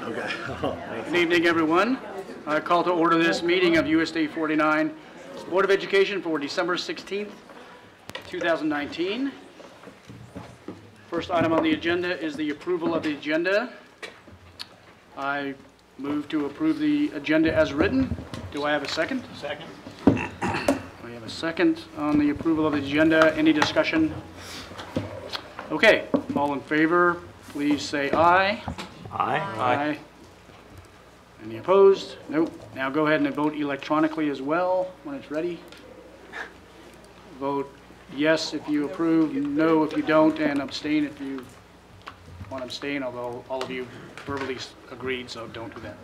Okay. Good evening, everyone. I call to order this meeting of USD 49 Board of Education for December 16th, 2019. First item on the agenda is the approval of the agenda. I move to approve the agenda as written. Do I have a second? Second. We have a second on the approval of the agenda. Any discussion? Okay, all in favor, please say aye. Aye. Aye. Any opposed? Nope. Now go ahead and vote electronically as well when it's ready. Vote yes if you approve, no if you don't, and abstain if you want to abstain, although all of you verbally agreed, so don't do that.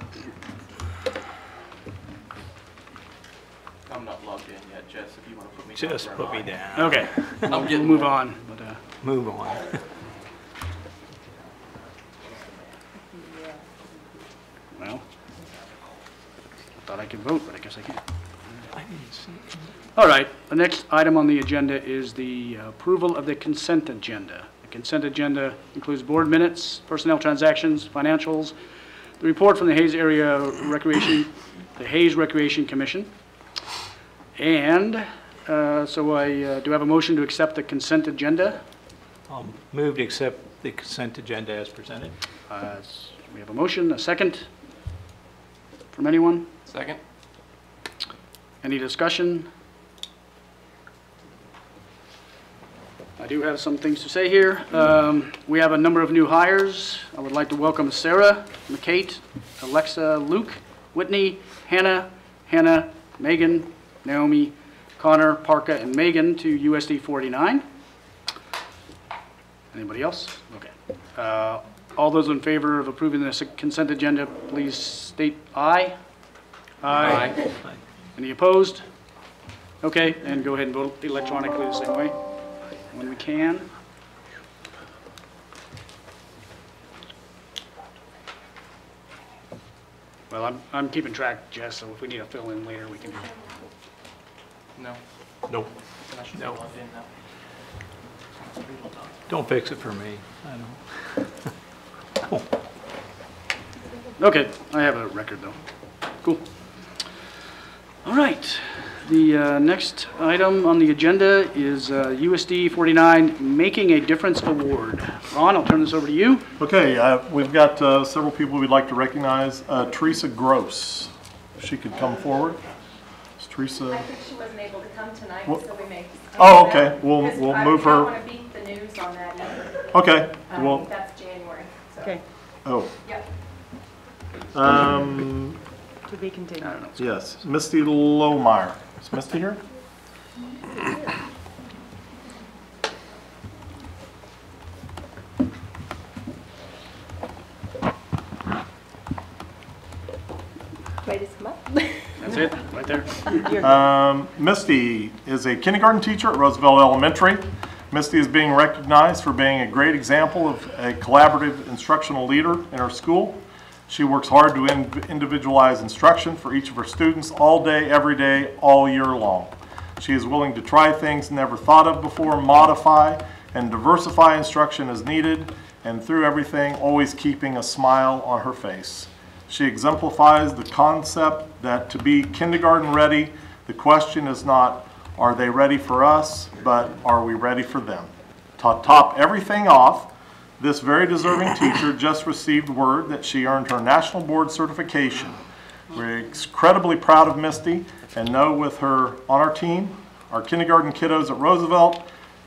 I'm not logged in yet, Jess, if you want to put me Just down. put me down. Okay, we'll move on. But, Move on. well, I thought I could vote, but I guess I can't. I didn't see it. All right, the next item on the agenda is the approval of the consent agenda. The consent agenda includes board minutes, personnel transactions, financials, the report from the Hayes Area Recreation, the Hayes Recreation Commission, and so I do have a motion to accept the consent agenda. I'll move to accept the consent agenda as presented. We have a motion, a second from anyone? Second? Any discussion? I do have some things to say here. We have a number of new hires. I would like to welcome Sarah, McKate, Alexa, Luke, Whitney, Hannah, Megan, Naomi, Connor, Parka, and Megan to USD 49. Anybody else? Okay. All those in favor of approving the consent agenda, please state aye. Aye. Any opposed? Okay, and go ahead and vote electronically the same way when we can. Well, I'm keeping track, Jess, so if we need to fill in later, we can do it. No. Nope. I should be No. logged in now. Don't fix it for me. I don't. Oh. Okay, I have a record though. Cool. All right, the next item on the agenda is USD 49 Making a Difference Award. Ron, I'll turn this over to you. Okay, we've got several people we'd like to recognize. Teresa Gross, if she could come forward. Is Teresa? I think she wasn't able to come tonight, Well, so we may. oh, okay. We'll move her. I don't want to beat the news on that either. Okay, well, That's January. So. Okay, oh. Yep. to be continued. I don't know. Yes, Misty Lohmeyer. Is Misty here? May I just come up? That's it, right there. Misty is a kindergarten teacher at Roosevelt Elementary. Misty is being recognized for being a great example of a collaborative instructional leader in her school. She works hard to individualize instruction for each of her students all day, every day, all year long. She is willing to try things never thought of before, modify and diversify instruction as needed, and through everything, always keeping a smile on her face. She exemplifies the concept that to be kindergarten ready, the question is not, are they ready for us, but are we ready for them? To top everything off, this very deserving teacher just received word that she earned her national board certification. We're incredibly proud of Misty and know with her on our team, our kindergarten kiddos at Roosevelt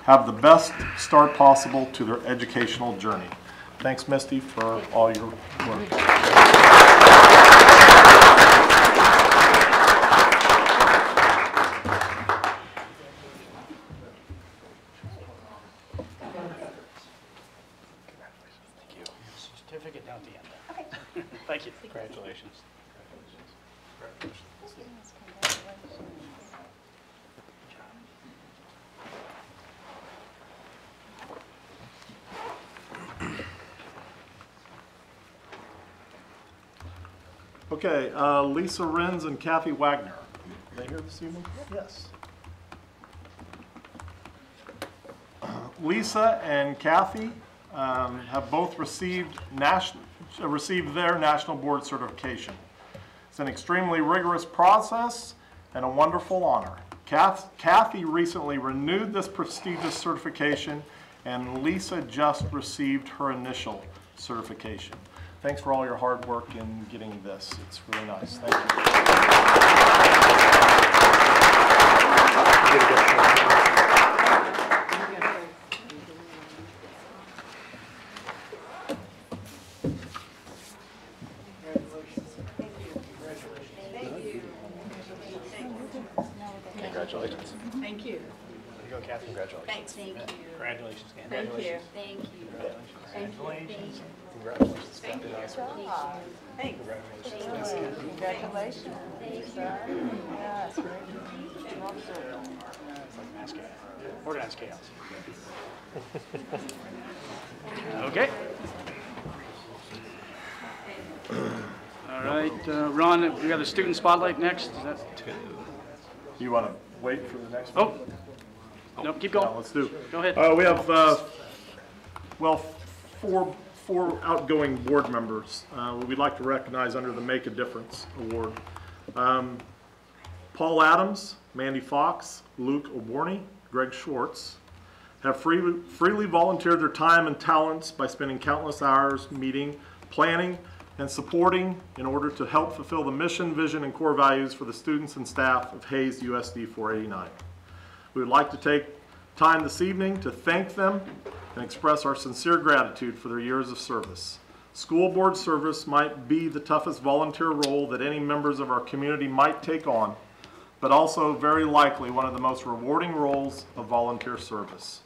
have the best start possible to their educational journey. Thanks, Misty, for all your work. Certificate down at the end. Okay. Thank you. Congratulations. Okay, Lisa Renz and Kathy Wagner. Are they here this evening? Yes. Lisa and Kathy have both received receive their national board certification. It's an extremely rigorous process and a wonderful honor. Kathy recently renewed this prestigious certification, and Lisa just received her initial certification. Thanks for all your hard work in getting this. It's really nice. Thank Congratulations. Thank you. There you go, Kathy. Congratulations. Thank you. Congratulations, Ken. Thank you. Thank you. Congratulations. Congratulations. Thank you. Thanks. Thanks. Congratulations. Yes, great. It's like mass chaos. Organized chaos. Okay. All right, Ron, we got the student spotlight next. Is that? you. You want to wait for the next one? Oh, no, keep Yeah, going. let's do. Go ahead. We have, well, four outgoing board members we'd like to recognize under the Make a Difference Award. Paul Adams, Mandy Fox, Luke Oborny, Greg Schwartz have freely volunteered their time and talents by spending countless hours meeting, planning, and supporting in order to help fulfill the mission, vision, and core values for the students and staff of Hayes USD 489. We would like to take time this evening to thank them and express our sincere gratitude for their years of service. School board service might be the toughest volunteer role that any members of our community might take on, but also very likely one of the most rewarding roles of volunteer service.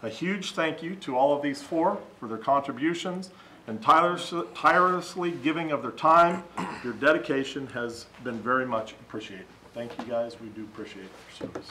A huge thank you to all of these four for their contributions and tirelessly giving of their time. Your dedication has been very much appreciated. Thank you guys, we do appreciate your service.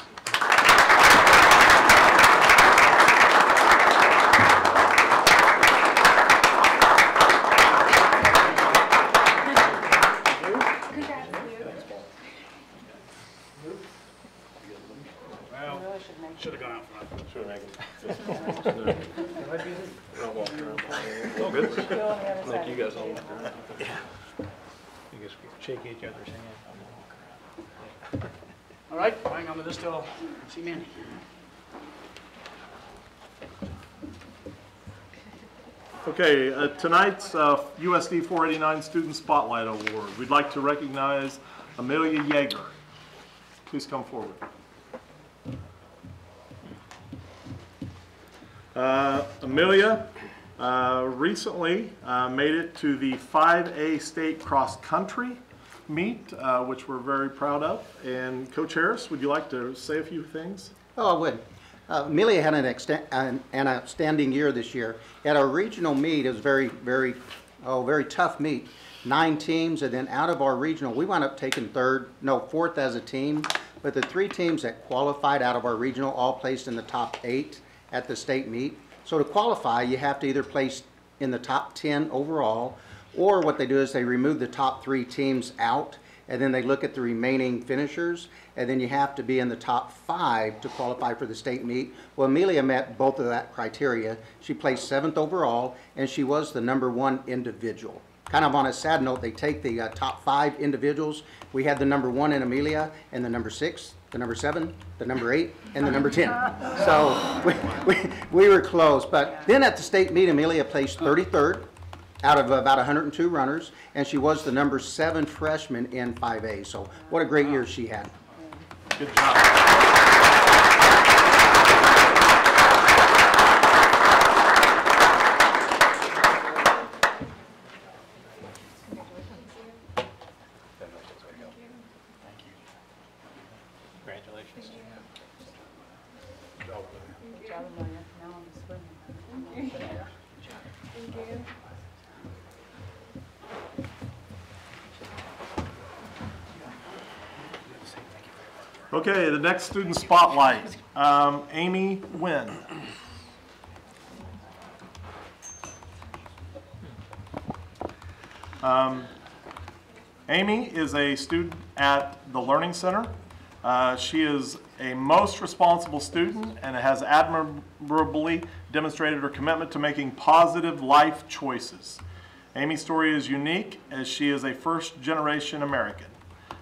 Should have gone out front. Should have made it. Oh, good. Thank you guys all. I guess we shake each other's hand. All right, hang on to this till see Mandy. Okay, tonight's USD 489 Student Spotlight Award. We'd like to recognize Amelia Jaeger. Please come forward. Amelia recently made it to the 5A state cross country meet, which we're very proud of. And Coach Harris, would you like to say a few things? Oh, I would. Amelia had an outstanding year this year. At our regional meet, it was very tough meet. 9 teams, and then out of our regional, we wound up taking fourth as a team. But the 3 teams that qualified out of our regional all placed in the top 8 at the state meet. So to qualify, you have to either place in the top 10 overall, or what they do is they remove the top 3 teams out, and then they look at the remaining finishers, and then you have to be in the top 5 to qualify for the state meet. Well, Amelia met both of that criteria. She placed 7th overall, and she was the #1 individual. Kind of on a sad note, they take the top 5 individuals. We had the #1 in Amelia, and the #6, the #7, the #8, and the #10. So we were close. But then at the state meet, Amelia placed 33rd out of about 102 runners, and she was the #7 freshman in 5A. So what a great year she had. Good job. Congratulations. Good job, Amelia. Now I'm just swimming. Thank you. Okay, the next student spotlight, Amy Winn. Amy is a student at the Learning Center. She is a most responsible student and has admirably demonstrated her commitment to making positive life choices. Amy's story is unique as she is a first-generation American.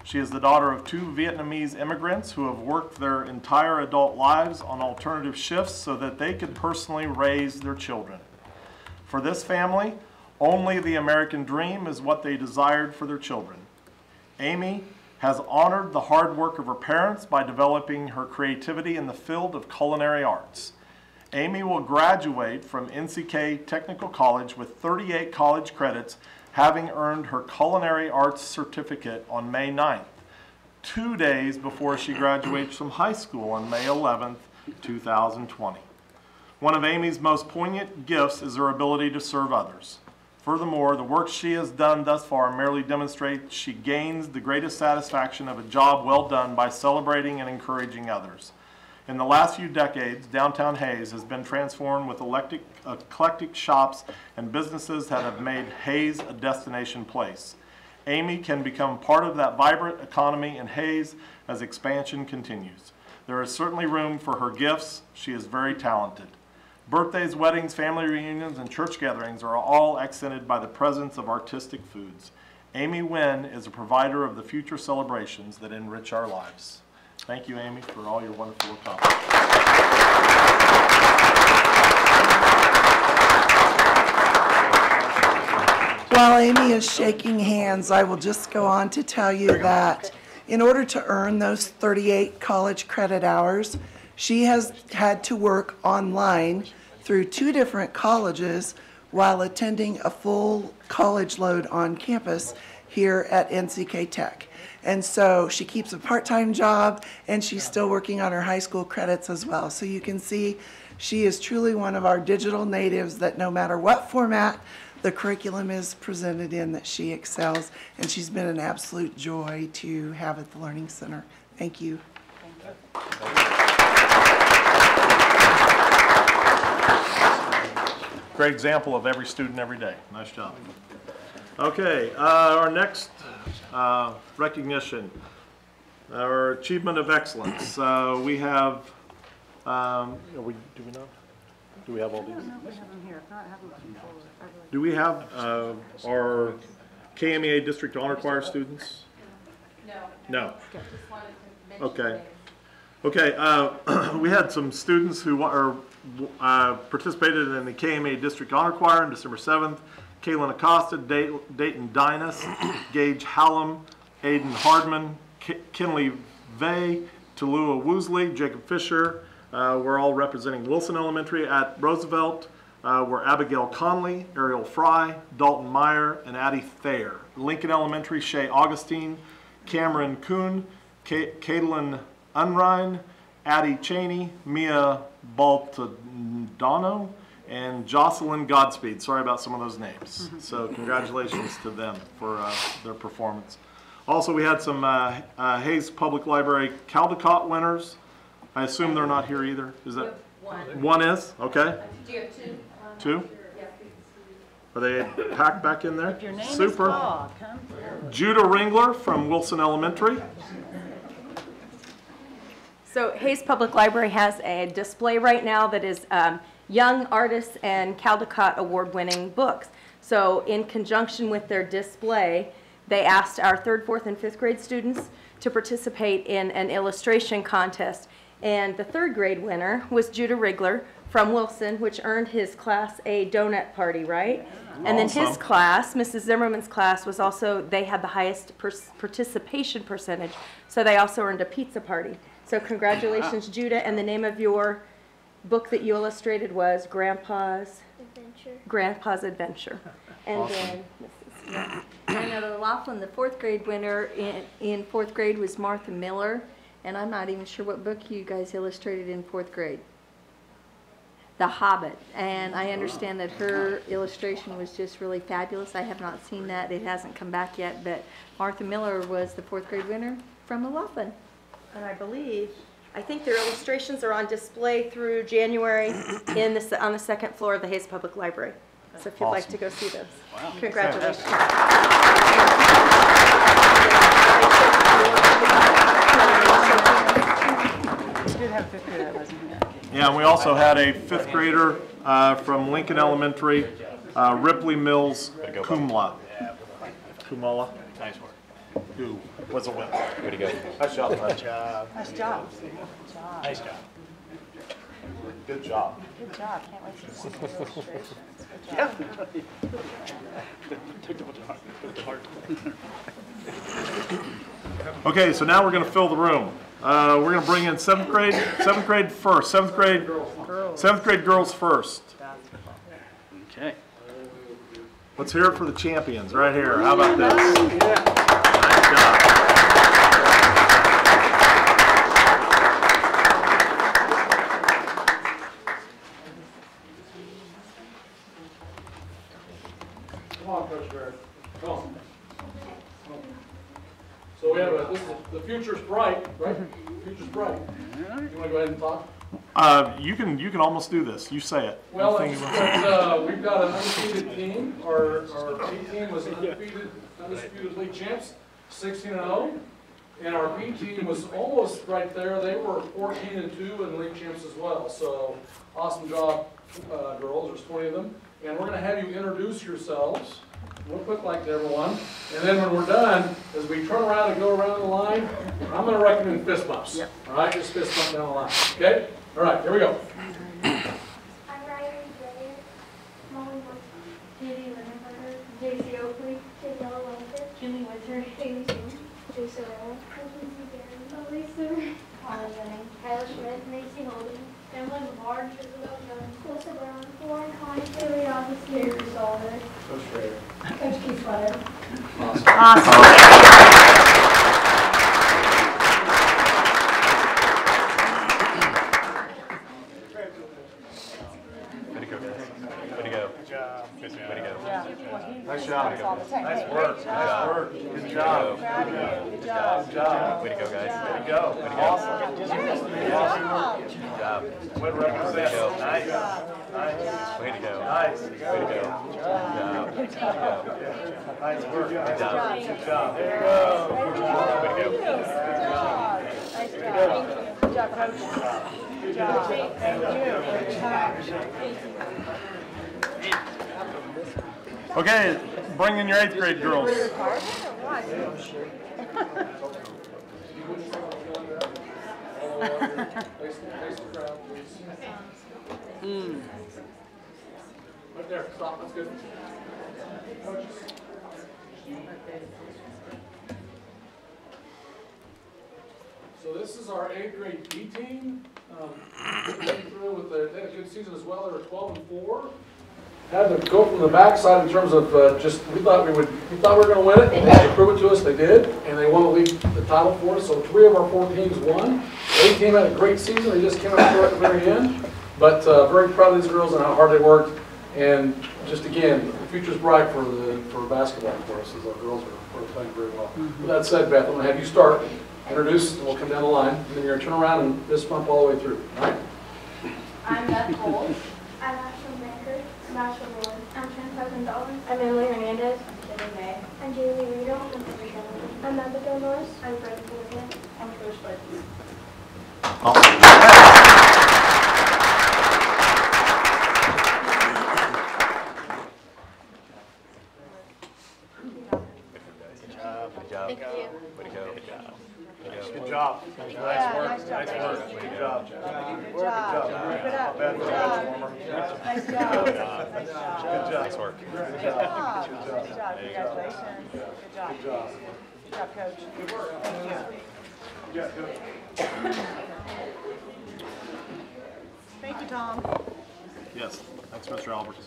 She is the daughter of 2 Vietnamese immigrants who have worked their entire adult lives on alternative shifts so that they could personally raise their children. For this family, only the American dream is what they desired for their children. Amy has honored the hard work of her parents by developing her creativity in the field of culinary arts. Amy will graduate from NCK Technical College with 38 college credits, having earned her culinary arts certificate on May 9th, 2 days before she graduates from high school on May 11th, 2020. One of Amy's most poignant gifts is her ability to serve others. Furthermore, the work she has done thus far merely demonstrates she gains the greatest satisfaction of a job well done by celebrating and encouraging others. In the last few decades, downtown Hays has been transformed with eclectic shops and businesses that have made Hays a destination place. Amy can become part of that vibrant economy in Hays as expansion continues. There is certainly room for her gifts. She is very talented. Birthdays, weddings, family reunions, and church gatherings are all accented by the presence of artistic foods. Amy Winn is a provider of the future celebrations that enrich our lives. Thank you, Amy, for all your wonderful accomplishments. While Amy is shaking hands, I will just go on to tell you that in order to earn those 38 college credit hours, she has had to work online through 2 different colleges while attending a full college load on campus here at NCK Tech. And so she keeps a part-time job, and she's still working on her high school credits as well. So you can see she is truly one of our digital natives that no matter what format the curriculum is presented in, that she excels, and she's been an absolute joy to have at the Learning Center. Thank you. Great example of every student every day. Nice job. Okay, our next recognition, our Achievement of Excellence. We have, do we have all these? Do we have our KMEA District Honor Choir students? No. Just wanted to mention Okay. names. Okay, we had some students who participated in the KMA District Honor Choir on December 7th. Kaylin Acosta, Dayton Dinas, Gage Hallam, Aiden Hardman, Kinley Vey, Tallulah Woosley, Jacob Fisher. We're all representing Wilson Elementary. At Roosevelt, were Abigail Conley, Ariel Fry, Dalton Meyer, and Addie Thayer. Lincoln Elementary, Shay Augustine, Cameron Kuhn, Caitlin Unrein, Addie Cheney, Mia Baltadano, and Jocelyn Godspeed. Sorry about some of those names. So congratulations to them for their performance. Also, we had some Hays Public Library Caldecott winners. I assume they're not here either. Is that One. one is? Okay. Do you have 2? 2? Are they packed back in there? If your name is Super. Paul, come forward. Judah Ringler from Wilson Elementary. So Hays Public Library has a display right now that is young artists and Caldecott award-winning books. So in conjunction with their display, they asked our 3rd, 4th, and 5th grade students to participate in an illustration contest. And the 3rd grade winner was Judah Rigler from Wilson, which earned his class a donut party, right? And then his Awesome. class, Mrs. Zimmerman's class, was also, they had the highest participation percentage, so they also earned a pizza party. So congratulations, Judah, and the name of your book that you illustrated was Grandpa's Adventure. And Awesome. then Mrs. Another Laughlin, the 4th grade winner in 4th grade was Martha Miller, and I'm not even sure what book you guys illustrated in 4th grade. The Hobbit, and I understand that her illustration was just really fabulous. I have not seen that. It hasn't come back yet, but Martha Miller was the 4th grade winner from the Laughlin. And I think their illustrations are on display through January on the 2nd floor of the Hays Public Library. So if you'd like to go see those. Wow. Congratulations. We did have a 5th grader that wasn't here. Yeah, and we also had a 5th grader from Lincoln Elementary, Ripley Mills go, cum laude. Kumala, Nice work. who was a winner. Way to go. Nice job. Nice job. Nice job. Good job. Good job. Can't wait to see the illustrations. Good job. Okay, so now we're going to fill the room. We're going to bring in seventh grade first. Seventh grade girls first. Okay. Let's hear it for the champions right here. How about this? Nice job. Come on, Coach Barrett. Come on. So we have this is, the future's bright, right? The future's bright. You want to go ahead and talk? You can almost do this. You say it. Well, we've got an undefeated team. Our A team was undisputed league champs, 16-0. And our B team was almost right there. They were 14-2 and league champs as well. So awesome job, girls. There's 20 of them. And we're going to have you introduce yourselves real quick like to everyone. And then when we're done, as we turn around and go around the line, I'm going to recommend fist bumps. Yep. All right, just fist bump down the line. Okay? All right, here we go. I'm Riley Jaeger, Molly Judy Lindenberger, JC Oakley, Daniela Winter, Jimmy Winter, Haley Singh, Jason Allen, Lindsay Barron, Elisa, Holly Jennings, Tyler Schmidt, Macy Holden, Emily Lamar, Isabel Jones, Melissa Brown, Lauren Connie, Taylor Young, Gary Solder, Coach Schrader. Coach Keith Sweater. Way to go, guys. Way to go. Good job. Way to go. Nice job. Nice work. Nice work. Good job. Good job. Good job. Way to go, guys. Way to go. Way to go. Awesome. Good job. Way to represent. Nice. Way to go. Nice. Way to go. Good job. Good job. Nice work. Good job. Good job. There you go. Way to go. Nice job. Good job, Coach. Good job. Thank you. Okay, bring in your 8th grade girls. Right there, stop, that's good. So this is our 8th grade B team. They had a good season as well. They were 12-4. Had to go from the backside in terms of we thought we were going to win it. And they proved it to us. They did, and they won the title for us. So 3 of our 4 teams won. The A team had a great season. They just came out short at the very end, but very proud of these girls and how hard they worked. And just again, the future's bright for basketball for us as our girls are playing very well. With that said, Beth, I'm going to have you start. Introduce, and we'll come down the line. And then you're going to turn around and fist bump all the way through. All right? I'm Beth Cole. I'm Ashton Banker. I'm Ashton Ward. I'm Trent Dollars. I'm Emily Hernandez. I'm Jenny May. I'm Jamie Rito. I'm Henry Kelly. I'm Abigail Norris. I'm Fred Morgan. I'm Coach Buddy. Good job. Thank you. Way to go. Good job. Good job. Nice work. Nice work. Good job. Good job. Keep it up. Good job. Nice job. Good job. Nice work. Good job. Good job. Congratulations. Good job. Good job, Coach. Thank you. Thank you, Tom. Yes. Thanks, Mr. Alberts.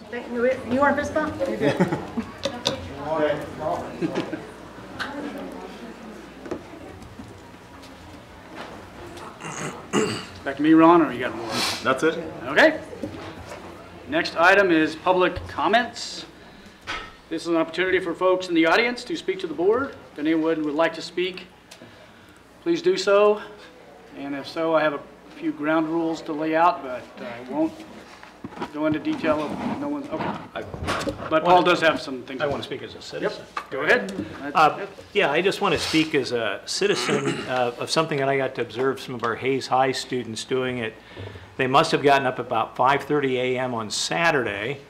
You want a fist bump? You did. Back to me, Ron, or you got more? That's it. Okay. Next item is public comments. This is an opportunity for folks in the audience to speak to the board. If anyone would like to speak, please do so. And if so, I have a few ground rules to lay out, but I won't go into detail of no one. Okay. But Paul does have some things. I want to speak as a citizen. Yep. Go ahead. Yeah, I just want to speak as a citizen of something that I got to observe some of our Hayes High students doing it. They must have gotten up about 5:30 a.m. on Saturday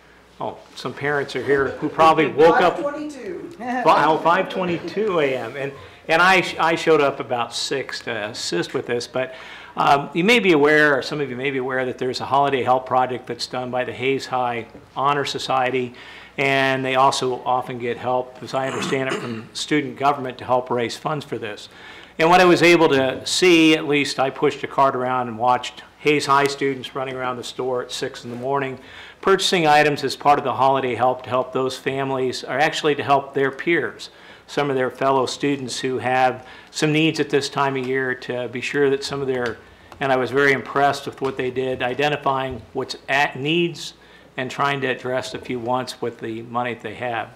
oh, some parents are here who probably woke up 5:22. 5:22 a.m. And I showed up about 6 to assist with this, but you may be aware, or some of you may be aware, that there's a holiday help project that's done by the Hayes High Honor Society, and they also often get help, as I understand it, from student government to help raise funds for this. And what I was able to see, at least I pushed a cart around and watched Hayes High students running around the store at 6 in the morning, purchasing items as part of the holiday help to help those families, or actually to help their peers, some of their fellow students who have some needs at this time of year, to be sure that some of their, and I was very impressed with what they did, identifying what's at needs and trying to address a few wants with the money that they have.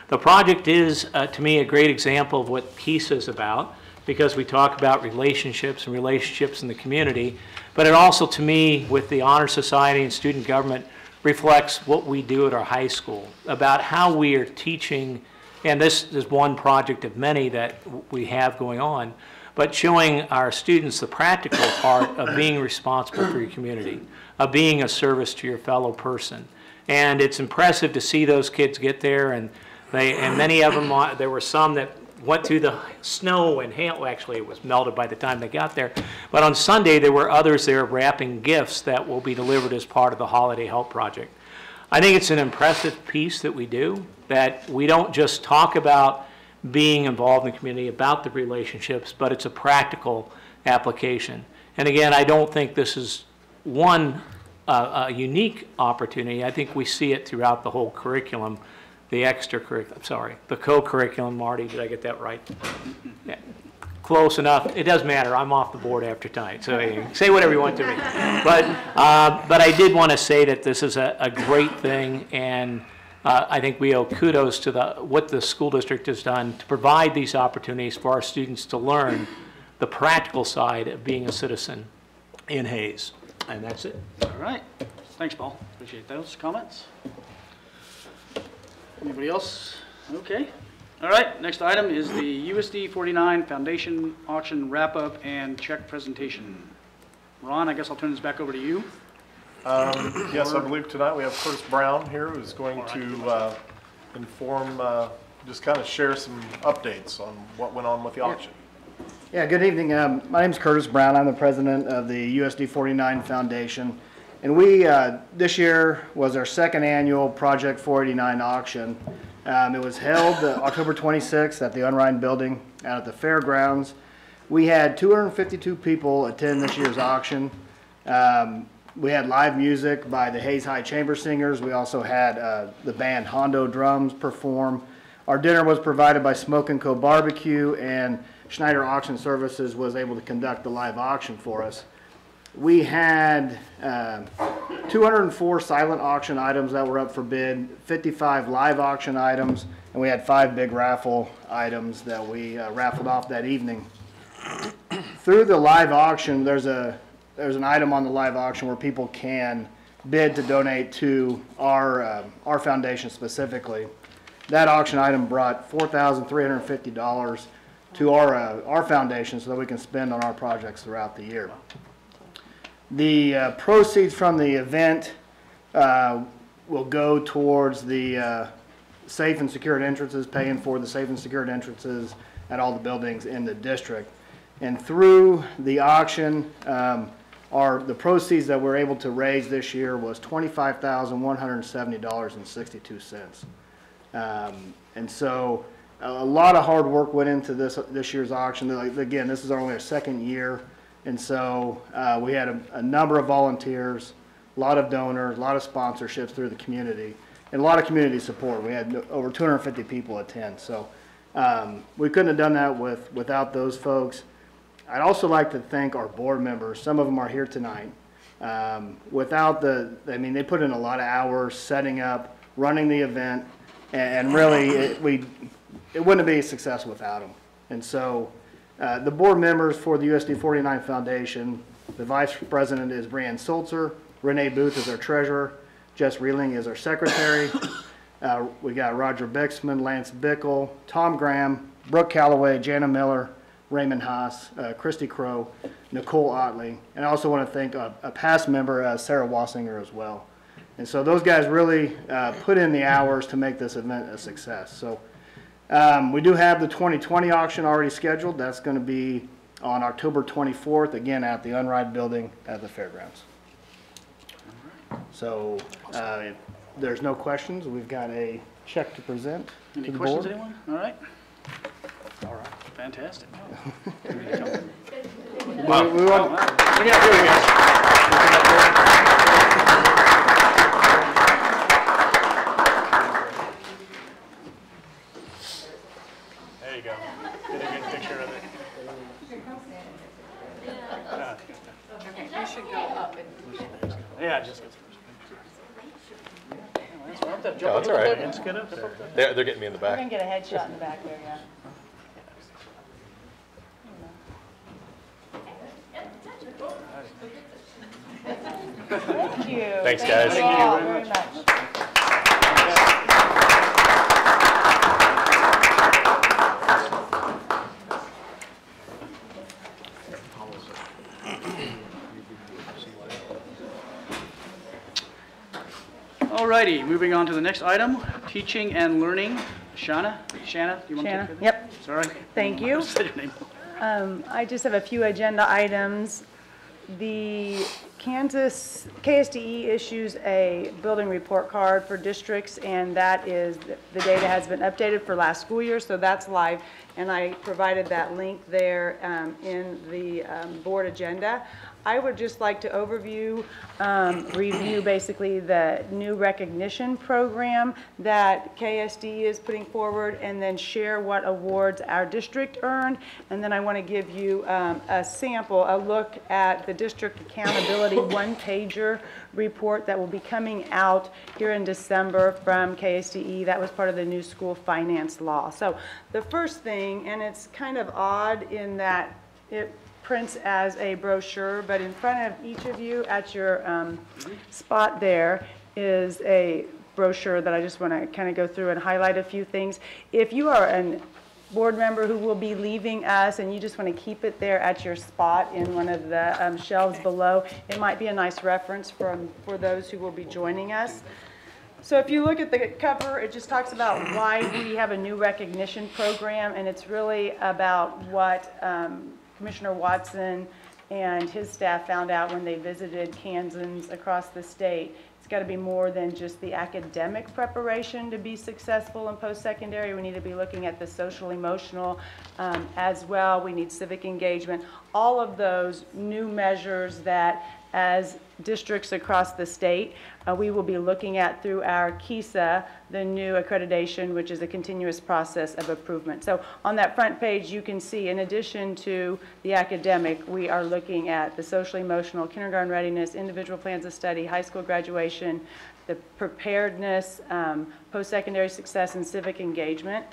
The project is, to me, a great example of what peace is about, because we talk about relationships and relationships in the community, but it also, to me, with the Honor Society and student government, reflects what we do at our high school, about how we are teaching, and this is one project of many that we have going on, but showing our students the practical part of being responsible for your community, of being a service to your fellow person. And it's impressive to see those kids get there, and many of them, there were some that went through the snow and hail. Well, actually, it was melted by the time they got there. But on Sunday, there were others there wrapping gifts that will be delivered as part of the Holiday Help Project. I think it's an impressive piece that we do, that we don't just talk about being involved in the community, about the relationships, but it's a practical application. And again, I don't think this is a unique opportunity. I think we see it throughout the whole curriculum, the co-curriculum. Marty, did I get that right? Yeah. Close enough. It doesn't matter. I'm off the board after tonight, so you can say whatever you want to me. But I did want to say that this is a great thing, and I think we owe kudos to what the school district has done to provide these opportunities for our students to learn the practical side of being a citizen in Hayes. And that's it. All right. Thanks, Paul. Appreciate those comments. Anybody else? Okay. All right. Next item is the USD 49 Foundation auction wrap-up and check presentation. Ron, I guess I'll turn this back over to you. Yes, I believe tonight we have Curtis Brown here, who's going to inform, just kind of share some updates on what went on with the auction. Yeah, good evening. My name is Curtis Brown. I'm the president of the USD 49 Foundation. And we, this year was our second annual Project 489 auction. It was held October 26th at the Unrein Building out at the fairgrounds. We had 252 people attend this year's auction. We had live music by the Hayes High Chamber Singers. We also had the band Hondo Drums perform. Our dinner was provided by Smoke & Co. Barbecue, and Schneider Auction Services was able to conduct the live auction for us. We had 204 silent auction items that were up for bid, 55 live auction items, and we had 5 big raffle items that we raffled off that evening. Through the live auction, there's an item on the live auction where people can bid to donate to our foundation specifically. That auction item brought $4,350 to our foundation so that we can spend on our projects throughout the year. The proceeds from the event will go towards the safe and secured entrances, paying for the safe and secured entrances at all the buildings in the district. And through the auction, the proceeds that we're able to raise this year was $25,170.62. And so a lot of hard work went into this year's auction. Again, this is only our second year. And so we had a number of volunteers, a lot of donors, a lot of sponsorships through the community, and a lot of community support. We had over 250 people attend. So we couldn't have done that without those folks. I'd also like to thank our board members. Some of them are here tonight. They put in a lot of hours setting up, running the event, and really it wouldn't be a success without them. And so the board members for the USD 49 Foundation, the vice president is Brianne Sulzer, Renee Booth is our treasurer, Jess Reeling is our secretary. We got Roger Bixman, Lance Bickle, Tom Graham, Brooke Calloway, Jana Miller, Raymond Haas, Christy Crow, Nicole Otley, and I also want to thank a past member, Sarah Wassinger, as well. And so those guys really put in the hours to make this event a success. So we do have the 2020 auction already scheduled. That's going to be on October 24th, again at the Unride Building at the fairgrounds. So if there's no questions, we've got a check to present to the board. Any questions, anyone? All right. All right. Fantastic. Wow. We want, There you go. Get a good picture of it. You should go up and. Yeah, just go. Oh, that's all right. Let's get up there. They're getting me in the We're back. gonna get a headshot in the back there, yeah. Thank you. Thanks, guys. Thank you all very much. All righty, moving on to the next item, teaching and learning. Shanna, do you want to take it? Yep. Sorry. Thank you. Say your name. I just have a few agenda items. The KSDE issues a building report card for districts, and that is, the data has been updated for last school year, so that's live. And I provided that link there in the board agenda. I would just like to review basically the new recognition program that KSD is putting forward, and then share what awards our district earned. And then I want to give you a sample, a look at the district accountability one-pager report that will be coming out here in December from KSDE. That was part of the new school finance law. So the first thing, and it's kind of odd in that it prints as a brochure, but in front of each of you at your spot there is a brochure that I just want to kind of go through and highlight a few things. If you are a board member who will be leaving us and you just want to keep it there at your spot in one of the shelves below, it might be a nice reference for those who will be joining us. So if you look at the cover, it just talks about why we have a new recognition program, and it's really about what Commissioner Watson and his staff found out when they visited Kansans across the state. It's got to be more than just the academic preparation to be successful in post-secondary. We need to be looking at the social emotional as well. We need civic engagement. All of those new measures that as districts across the state, we will be looking at through our KISA, the new accreditation, which is a continuous process of improvement. So on that front page, you can see, in addition to the academic, we are looking at the social emotional, kindergarten readiness, individual plans of study, high school graduation, the preparedness, post-secondary success, and civic engagement.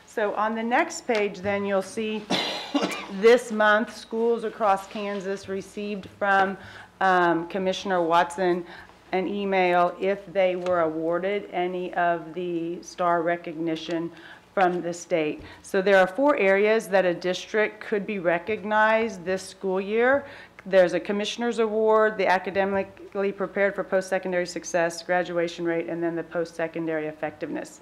So on the next page, then, you'll see this month, schools across Kansas received from Commissioner Watson an email if they were awarded any of the STAR recognition from the state. So there are 4 areas that a district could be recognized this school year. There's a commissioner's award, the academically prepared for post-secondary success, graduation rate, and then the post-secondary effectiveness.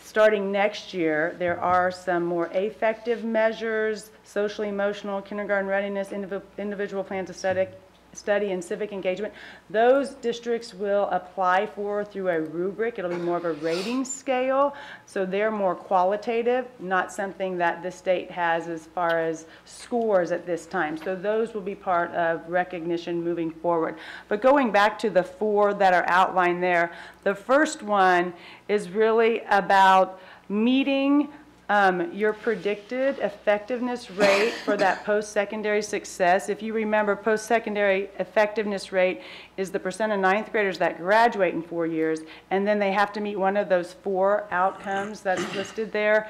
Starting next year, there are some more effective measures, social emotional, kindergarten readiness, individual plans of study, and civic engagement. Those districts will apply for through a rubric. It'll be more of a rating scale. So they're more qualitative, not something that the state has as far as scores at this time. So those will be part of recognition moving forward. But going back to the 4 that are outlined there, the first one is really about meeting your predicted effectiveness rate for that post-secondary success. If you remember, post-secondary effectiveness rate is the percent of 9th graders that graduate in 4 years, and then they have to meet one of those 4 outcomes that's listed there: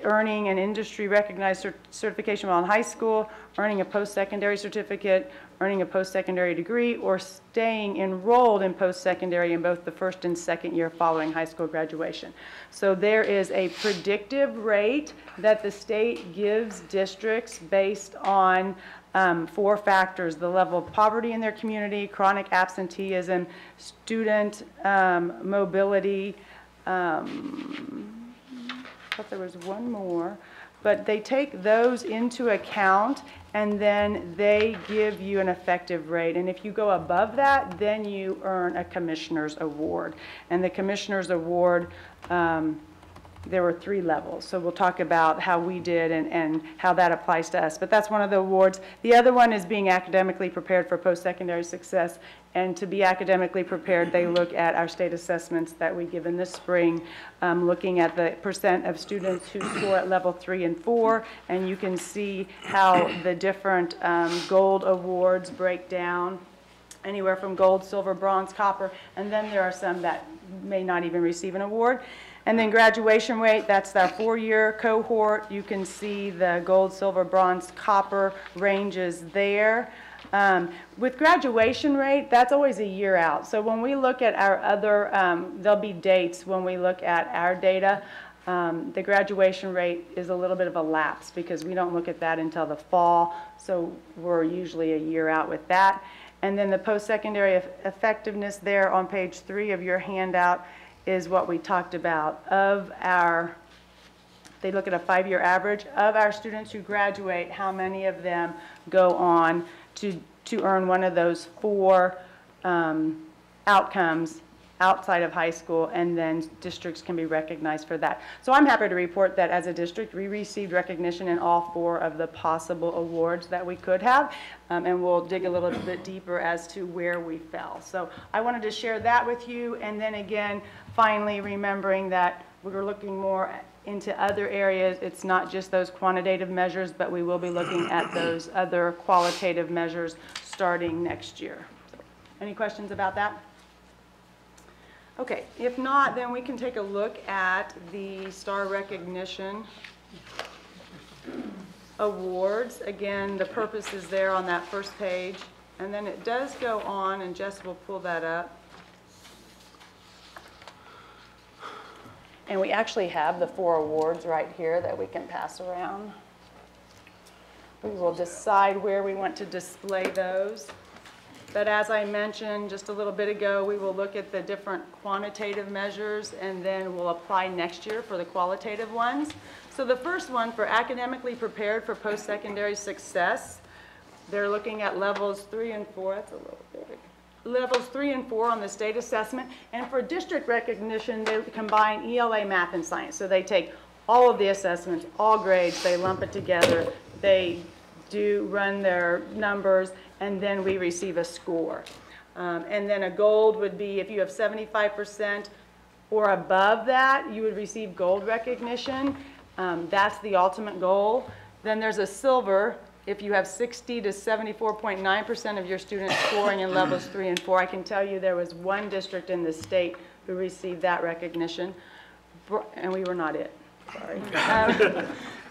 earning an industry recognized certification while in high school, earning a post-secondary certificate, earning a post-secondary degree, or staying enrolled in post-secondary in both the first and second year following high school graduation. So there is a predictive rate that the state gives districts based on 4 factors: the level of poverty in their community, chronic absenteeism, student mobility. I thought there was one more, but they take those into account, and then they give you an effective rate. And if you go above that, then you earn a commissioner's award. And the commissioner's award, there were 3 levels. So we'll talk about how we did and how that applies to us. But that's one of the awards. The other one is being academically prepared for post-secondary success. And to be academically prepared, they look at our state assessments that we give in the spring, looking at the percent of students who score at level 3 and 4. And you can see how the different gold awards break down, anywhere from gold, silver, bronze, copper. And then there are some that may not even receive an award. And then graduation rate, that's our 4-year cohort. You can see the gold, silver, bronze, copper ranges there. With graduation rate, that's always a year out. So when we look at our other, there'll be dates when we look at our data. The graduation rate is a little bit of a lapse because we don't look at that until the fall. So we're usually a year out with that. And then the post-secondary effectiveness there on page 3 of your handout is what we talked about. They look at a 5-year average of our students who graduate, how many of them go on to earn one of those 4 outcomes outside of high school, and then districts can be recognized for that. So I'm happy to report that as a district, we received recognition in all 4 of the possible awards that we could have, and we'll dig a little bit deeper as to where we fell. So I wanted to share that with you, and then again, finally remembering that we're looking more into other areas. It's not just those quantitative measures, but we will be looking at those other qualitative measures starting next year. So, any questions about that? Okay, if not, then we can take a look at the Star Recognition Awards. Again, the purpose is there on that first page. And then it does go on, and Jess will pull that up. And we actually have the 4 awards right here that we can pass around. We will decide where we want to display those. But as I mentioned just a little bit ago, we will look at the different quantitative measures, and then we'll apply next year for the qualitative ones. So the first one, for academically prepared for post-secondary success, they're looking at levels 3 and 4. That's a little big. Levels 3 and 4 on the state assessment. And for district recognition, they combine ELA, math, and science. So they take all of the assessments, all grades, they lump it together, they do run their numbers, and then we receive a score. And then a gold would be if you have 75% or above that, you would receive gold recognition. That's the ultimate goal. Then there's a silver. If you have 60 to 74.9% of your students scoring in levels 3 and 4, I can tell you there was one district in the state who received that recognition, and we were not it. Sorry.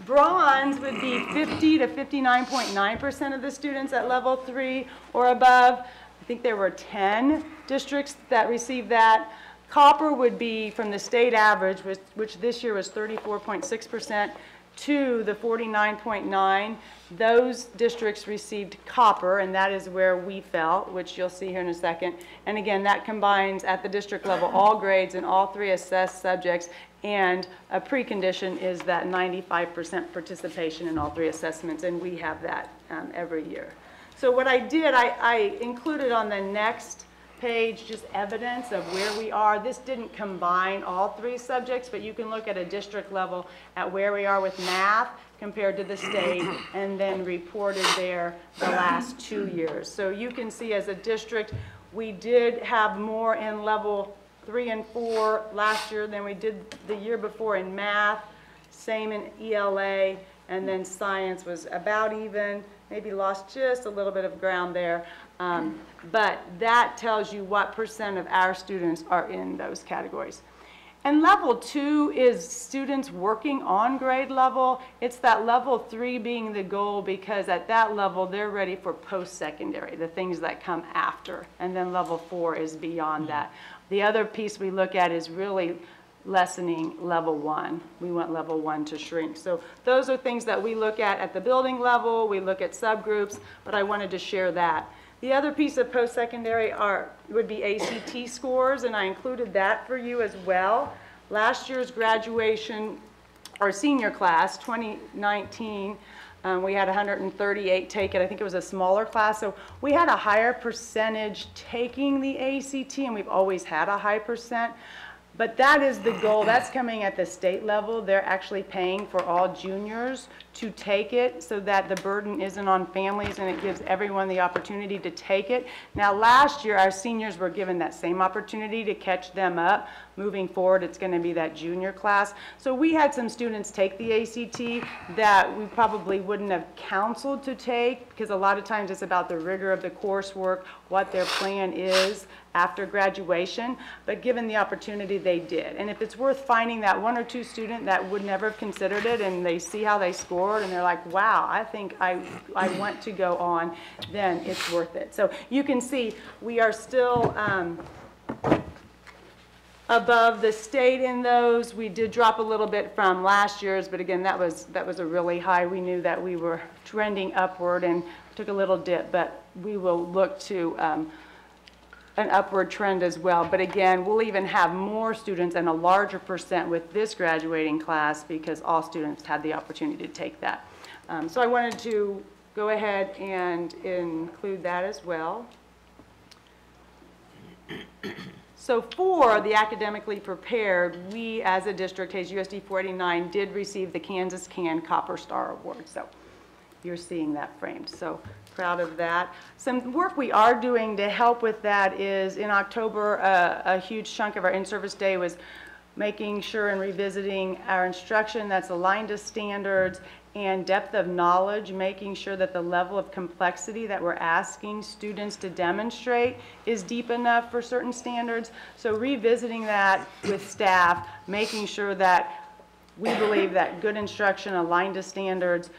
Bronze would be 50 to 59.9% of the students at level 3 or above. I think there were 10 districts that received that. Copper would be from the state average, which this year was 34.6%, to the 49.9. Those districts received copper, and that is where we fell, which you'll see here in a second. And again, that combines at the district level all grades and all 3 assessed subjects, and a precondition is that 95% participation in all 3 assessments, and we have that every year. So what I did, I included on the next page just evidence of where we are. This didn't combine all 3 subjects, but you can look at a district level at where we are with math compared to the state, and then reported there the last 2 years. So you can see as a district, we did have more in level 3 and 4 last year than we did the year before in math, same in ELA, and then science was about even, maybe lost just a little bit of ground there. But that tells you what percent of our students are in those categories. And level 2 is students working on grade level. It's that level 3 being the goal, because at that level, they're ready for post-secondary, the things that come after. And then level 4 is beyond that. The other piece we look at is really lessening level 1. We want level 1 to shrink. So those are things that we look at the building level, we look at subgroups, but I wanted to share that. The other piece of post-secondary would be ACT scores, and I included that for you as well. Last year's graduation, our senior class, 2019, we had 138 take it. I think it was a smaller class. So we had a higher percentage taking the ACT, and we've always had a high percent. But that is the goal. That's coming at the state level. They're actually paying for all juniors to take it so that the burden isn't on families and it gives everyone the opportunity to take it. Now, last year, our seniors were given that same opportunity to catch them up. Moving forward, it's going to be that junior class. So we had some students take the ACT that we probably wouldn't have counseled to take, because a lot of times it's about the rigor of the coursework, what their plan is after graduation, but given the opportunity, they did. And if it's worth finding that one or two student that would never have considered it, and they see how they scored and they're like, wow, I think I want to go on, then it's worth it. So you can see we are still above the state in those. We did drop a little bit from last year's, but again, that was a really high. We knew that we were trending upward and took a little dip, but we will look to an upward trend as well. But again, we'll even have more students and a larger percent with this graduating class because all students had the opportunity to take that. So I wanted to go ahead and include that as well. So for the academically prepared, we as a district, Hayes USD 489, did receive the Kansas Can Copper Star Award. So you're seeing that framed. So proud of that. Some work we are doing to help with that is in October, a huge chunk of our in-service day was making sure and revisiting our instruction that's aligned to standards and depth of knowledge, making sure that the level of complexity that we're asking students to demonstrate is deep enough for certain standards. So revisiting that with staff, making sure that we believe that good instruction aligned to standards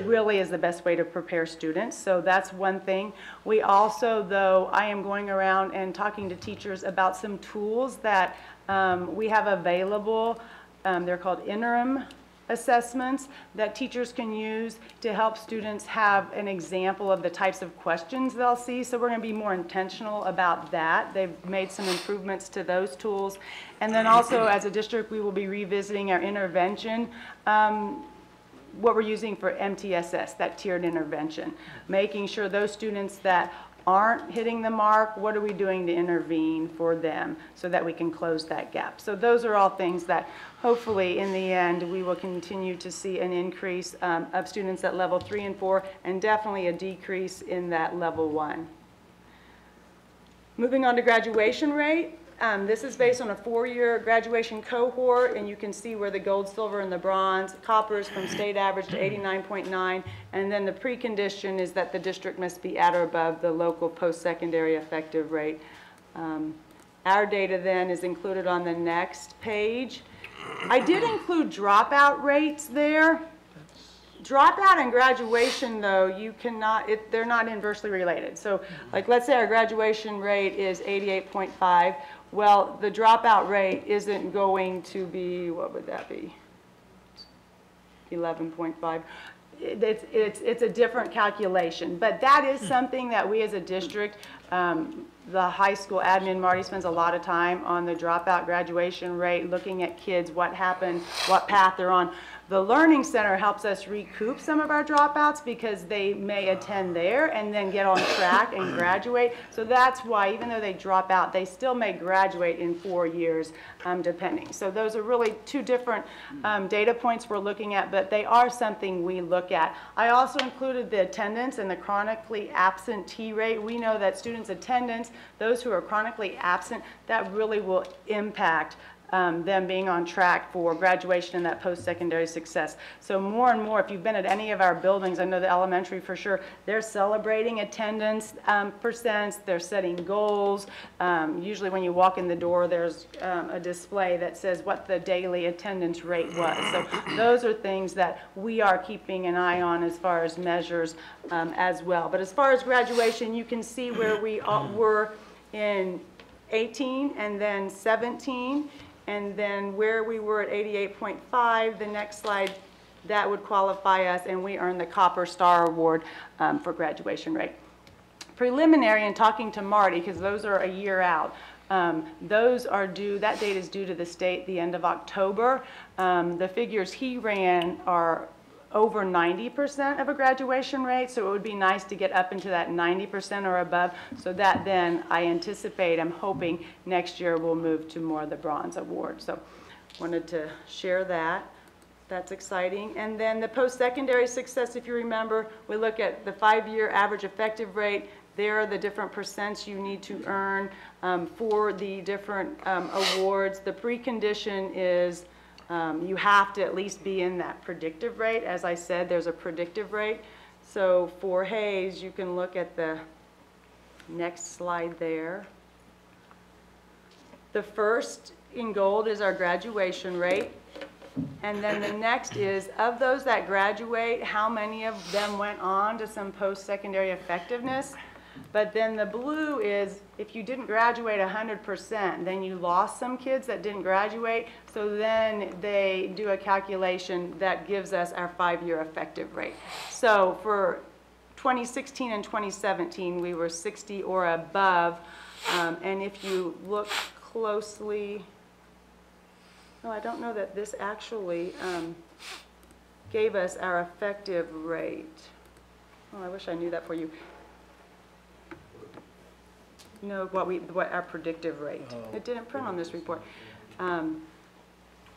really is the best way to prepare students. So that's one thing. We also, though, I am going around and talking to teachers about some tools that we have available. They're called interim assessments that teachers can use to help students have an example of the types of questions they'll see. So we're going to be more intentional about that. They've made some improvements to those tools. And then also as a district, we will be revisiting our intervention, what we're using for MTSS, that tiered intervention, making sure those students that aren't hitting the mark, what are we doing to intervene for them so that we can close that gap. So those are all things that hopefully in the end we will continue to see an increase of students at level 3 and 4 and definitely a decrease in that level 1. Moving on to graduation rate. This is based on a 4-year graduation cohort, and you can see where the gold, silver, and the bronze, copper is from state average to 89.9, and then the precondition is that the district must be at or above the local post-secondary effective rate. Our data then is included on the next page. I did include dropout rates there. Dropout and graduation, though, you cannot, they're not inversely related. So, like, let's say our graduation rate is 88.5. Well, the dropout rate isn't going to be, what would that be? 11.5. It's a different calculation, but that is something that we as a district, the high school admin, Marty, spends a lot of time on the dropout graduation rate, looking at kids, what happened, what path they're on. The Learning Center helps us recoup some of our dropouts because they may attend there and then get on track and graduate. So that's why, even though they drop out, they still may graduate in 4 years, depending. So those are really two different data points we're looking at, but they are something we look at. I also included the attendance and the chronically absentee rate. We know that students' attendance, those who are chronically absent, that really will impact them being on track for graduation and that post-secondary success. So more and more, if you've been at any of our buildings, I know the elementary for sure, they're celebrating attendance percents, they're setting goals. Usually when you walk in the door, there's a display that says what the daily attendance rate was. So those are things that we are keeping an eye on as far as measures as well. But as far as graduation, you can see where we were in 18 and then 17. And then where we were at 88.5, the next slide, that would qualify us, and we earned the Copper Star Award for graduation rate. Preliminary, and talking to Marty, because those are a year out, those are due, that date is due to the state the end of October. The figures he ran are over 90% of a graduation rate, so it would be nice to get up into that 90% or above, so that then I anticipate, I'm hoping next year we'll move to more of the Bronze Award. So wanted to share that. That's exciting. And then the post-secondary success, if you remember, we look at the 5-year average effective rate. There are the different percents you need to earn for the different awards. The precondition is you have to at least be in that predictive rate. As I said, there's a predictive rate. So for Hayes, you can look at the next slide there. The first in gold is our graduation rate. And then the next is, of those that graduate, how many of them went on to some post-secondary effectiveness? But then the blue is, if you didn't graduate 100%, then you lost some kids that didn't graduate. So then they do a calculation that gives us our 5-year effective rate. So for 2016 and 2017, we were 60 or above. And if you look closely, no, I don't know that this actually gave us our effective rate. Oh, I wish I knew that for you. No, what our predictive rate. Oh. It didn't print on this report.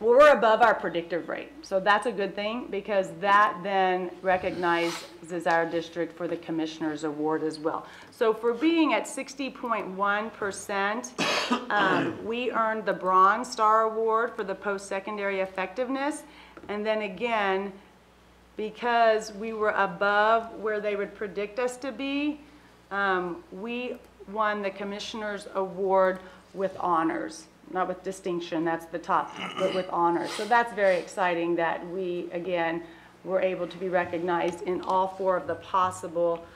Well, we're above our predictive rate, so that's a good thing, because that then recognizes our district for the Commissioner's Award as well. So for being at 60.1%, we earned the Bronze Star Award for the post-secondary effectiveness. And then again, because we were above where they would predict us to be, we won the Commissioner's Award with honors. Not with distinction, that's the top, but with honors. So that's very exciting that we, again, were able to be recognized in all 4 of the possible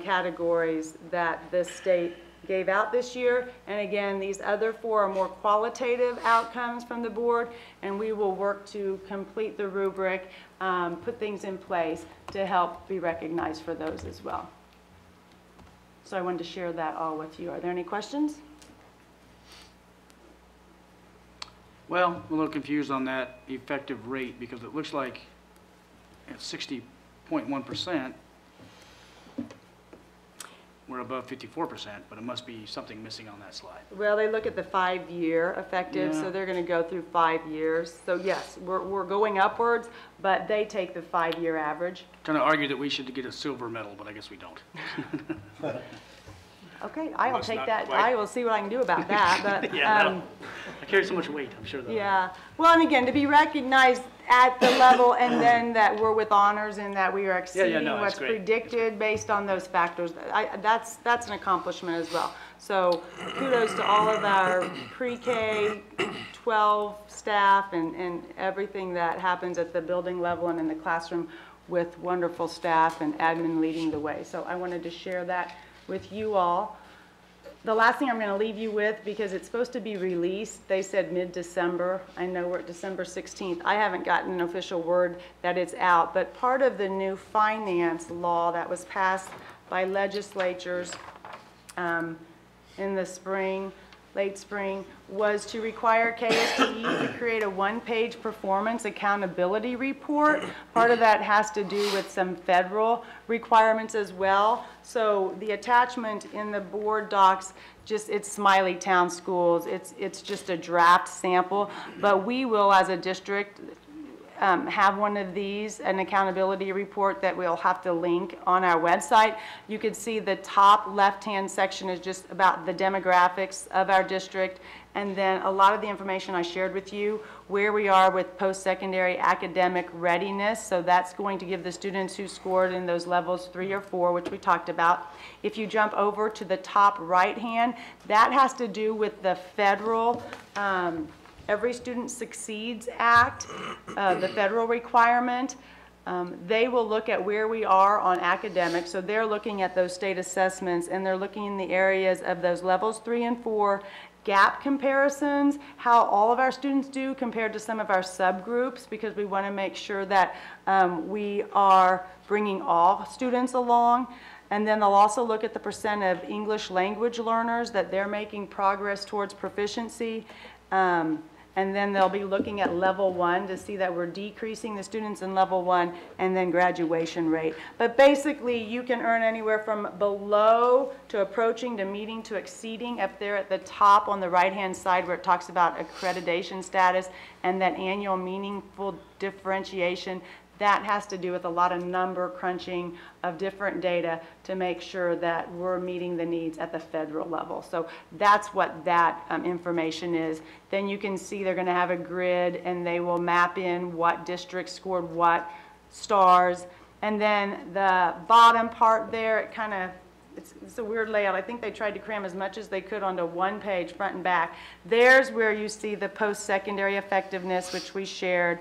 categories that the state gave out this year. And again, these other 4 are more qualitative outcomes from the board, and we will work to complete the rubric, put things in place to help be recognized for those as well. So I wanted to share that all with you. Are there any questions? Well, I'm a little confused on that effective rate, because it looks like at 60.1%, we're above 54%, but it must be something missing on that slide. Well, they look at the 5-year effective, Yeah. so they're going to go through 5 years. So yes, we're going upwards, but they take the 5-year average. Trying to argue that we should get a silver medal, but I guess we don't. Okay, I will Must take not that. quite. I will see what I can do about that. But Yeah, I carry so much weight, I'm sure that. yeah. Well, and again, to be recognized at the level, and then that we're with honors and that we are exceeding no, that's what's great. predicted based on those factors, that's an accomplishment as well. So kudos to all of our pre-K 12 staff and everything that happens at the building level and in the classroom with wonderful staff and admin leading the way. So I wanted to share that with you all. The last thing I'm going to leave you with, because it's supposed to be released, they said mid-December. I know we're at December 16th. I haven't gotten an official word that it's out, but part of the new finance law that was passed by legislatures in the spring, late spring, was to require KSTE to create a 1-page performance accountability report. Part of that has to do with some federal requirements as well. So the attachment in the board docs, it's Smiley Town Schools. It's just a draft sample, but we will, as a district, have one of these, an accountability report that we'll have to link on our website. You can see the top left-hand section is just about the demographics of our district, and then a lot of the information I shared with you, where we are with post-secondary academic readiness. So that's going to give the students who scored in those levels 3 or 4, which we talked about. If you jump over to the top right-hand, that has to do with the federal Every Student Succeeds Act, the federal requirement. They will look at where we are on academics. So they're looking at those state assessments, and they're looking in the areas of those levels 3 and 4 gap comparisons, how all of our students do compared to some of our subgroups, because we want to make sure that we are bringing all students along. And then they'll also look at the percent of English language learners that they're making progress towards proficiency. And then they'll be looking at level 1 to see that we're decreasing the students in level 1, and then graduation rate. But basically, you can earn anywhere from below to approaching to meeting to exceeding up there at the top on the right-hand side where it talks about accreditation status and that annual meaningful differentiation. That has to do with a lot of number crunching of different data to make sure that we're meeting the needs at the federal level. So that's what that information is. Then you can see they're going to have a grid, and they will map in what districts scored what stars. And then the bottom part there, it kind of, it's a weird layout. I think they tried to cram as much as they could onto one page, front and back. There's where you see the post-secondary effectiveness, which we shared.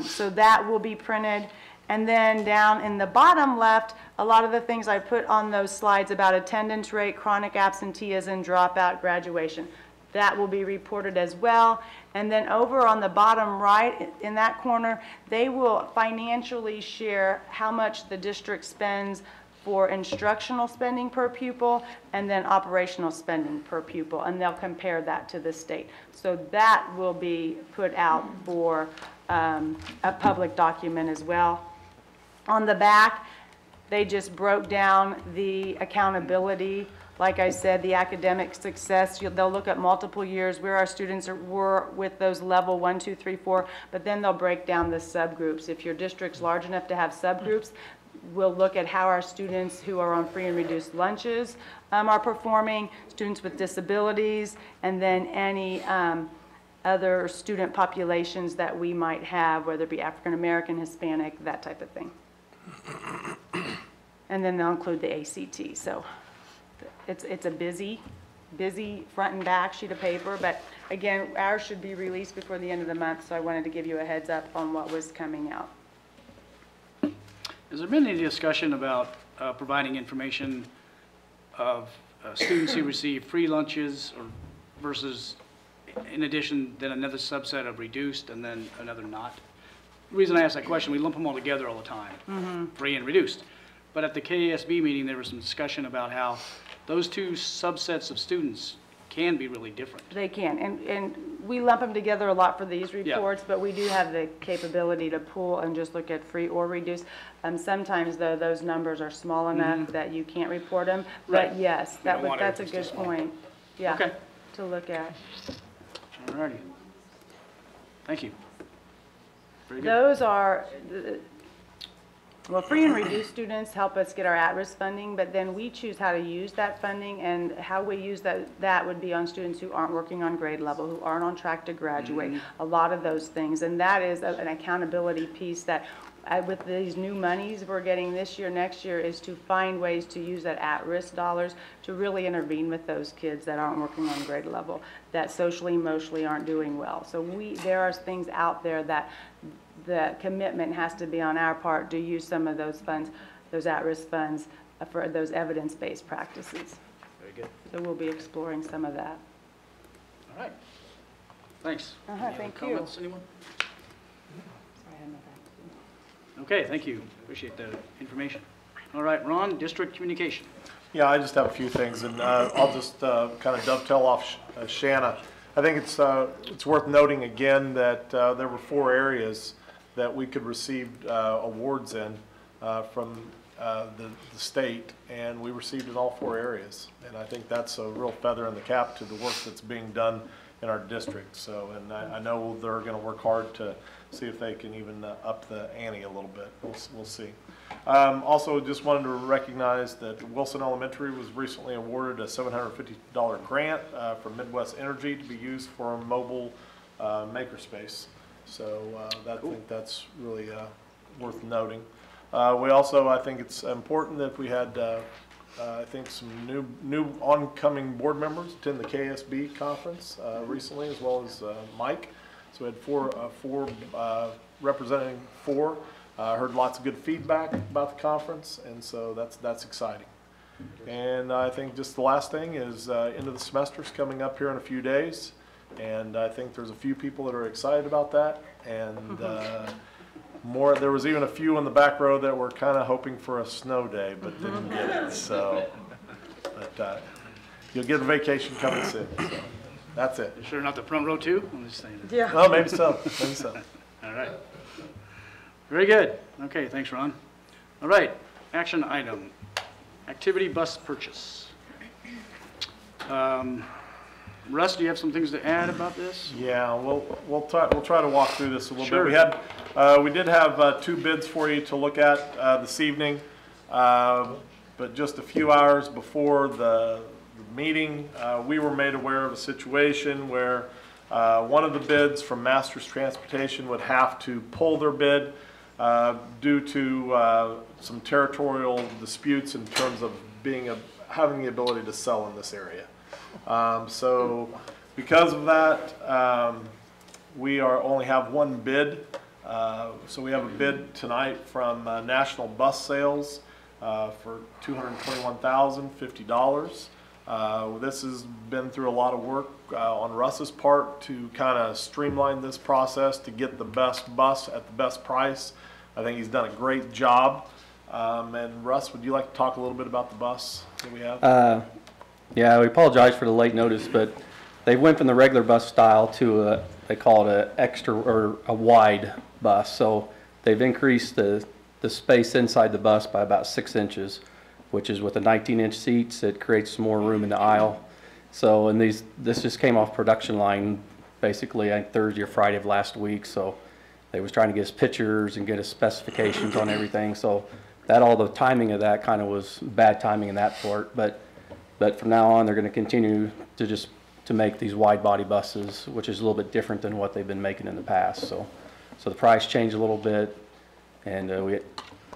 So that will be printed. And then down in the bottom left, a lot of the things I put on those slides about attendance rate, chronic absenteeism, dropout, graduation. That will be reported as well. And then over on the bottom right, in that corner, they will financially share how much the district spends for instructional spending per pupil and then operational spending per pupil, and they'll compare that to the state. So that will be put out for a public document as well. On the back, they just broke down the accountability. Like I said, the academic success, they'll look at multiple years where our students were with those level 1, 2, 3, 4, but then they'll break down the subgroups. If your district's large enough to have subgroups, we'll look at how our students who are on free and reduced lunches are performing, students with disabilities, and then any other student populations that we might have, whether it be African American, Hispanic, that type of thing. And then they'll include the ACT. So it's a busy front and back sheet of paper, but again, ours should be released before the end of the month, so I wanted to give you a heads up on what was coming out. Has there been any discussion about providing information of students who receive free lunches or versus, in addition, then another subset of reduced and then another not? The reason I ask that question, we lump them all together all the time, free and reduced. But at the KASB meeting, there was some discussion about how those two subsets of students can be really different. They can, and we lump them together a lot for these reports, but we do have the capability to pull and just look at free or reduced. Sometimes, though, those numbers are small enough that you can't report them. But yes, that's a good point. Yeah, okay. To look at. All righty. Thank you. Very good. Those are, well, free and reduced students help us get our at-risk funding, but then we choose how to use that funding, and how we use that would be on students who aren't working on grade level, who aren't on track to graduate, a lot of those things. And that is an accountability piece that with these new monies we're getting this year, next year, is to find ways to use that at-risk dollars to really intervene with those kids that aren't working on grade level, that socially, emotionally aren't doing well. So there are things out there that the commitment has to be on our part to use some of those funds, those at-risk funds, for those evidence-based practices. Very good. So we'll be exploring some of that. All right. Thanks. Any other Thank you. comments, anyone? Okay, thank you. Appreciate the information. All right, Ron, district communication. Yeah, I just have a few things, and I'll just kind of dovetail off Shanna. I think it's worth noting again that there were 4 areas that we could receive awards in from the state, and we received in all 4 areas. And I think that's a real feather in the cap to the work that's being done in our district. So, and I know they're going to work hard to see if they can even up the ante a little bit. We'll see. Also, just wanted to recognize that Wilson Elementary was recently awarded a $750 grant from Midwest Energy to be used for a mobile makerspace. So I think that's really worth noting. We also, I think it's important that we had, I think, some new oncoming board members attend the KSB conference recently, as well as Mike. So we had four representing 4. Heard lots of good feedback about the conference, and so that's exciting. And I think just the last thing is end of the semester's coming up here in a few days. And I think there's a few people that are excited about that. And there was even a few in the back row that were kind of hoping for a snow day, but didn't get it. So, but you'll get a vacation coming soon. So that's it. You sure not the front row too? I'm just saying. Yeah. Oh, maybe so. Maybe so. All right. Very good. Okay, thanks, Ron. All right, action item, activity bus purchase. Russ, do you have some things to add about this? Yeah, we'll try to walk through this a little Sure. bit. We did have 2 bids for you to look at this evening, but just a few hours before the meeting, we were made aware of a situation where one of the bids from Masters Transportation would have to pull their bid due to some territorial disputes in terms of having the ability to sell in this area. So because of that, we only have one bid. So we have a bid tonight from National Bus Sales for $221,050. This has been through a lot of work on Russ's part to kind of streamline this process to get the best bus at the best price. I think he's done a great job. And Russ, would you like to talk a little bit about the bus that we have? Yeah, we apologize for the late notice, but they went from the regular bus style to they call it an extra or a wide bus. So they've increased the space inside the bus by about 6 inches, which is with the 19-inch seats. It creates more room in the aisle. So, and this just came off production line basically I think Thursday or Friday of last week. So they was trying to get us pictures and get us specifications on everything. So all the timing of that kind of was bad timing in that part. But from now on, they're going to continue to make these wide body buses, which is a little bit different than what they've been making in the past. So the price changed a little bit, and we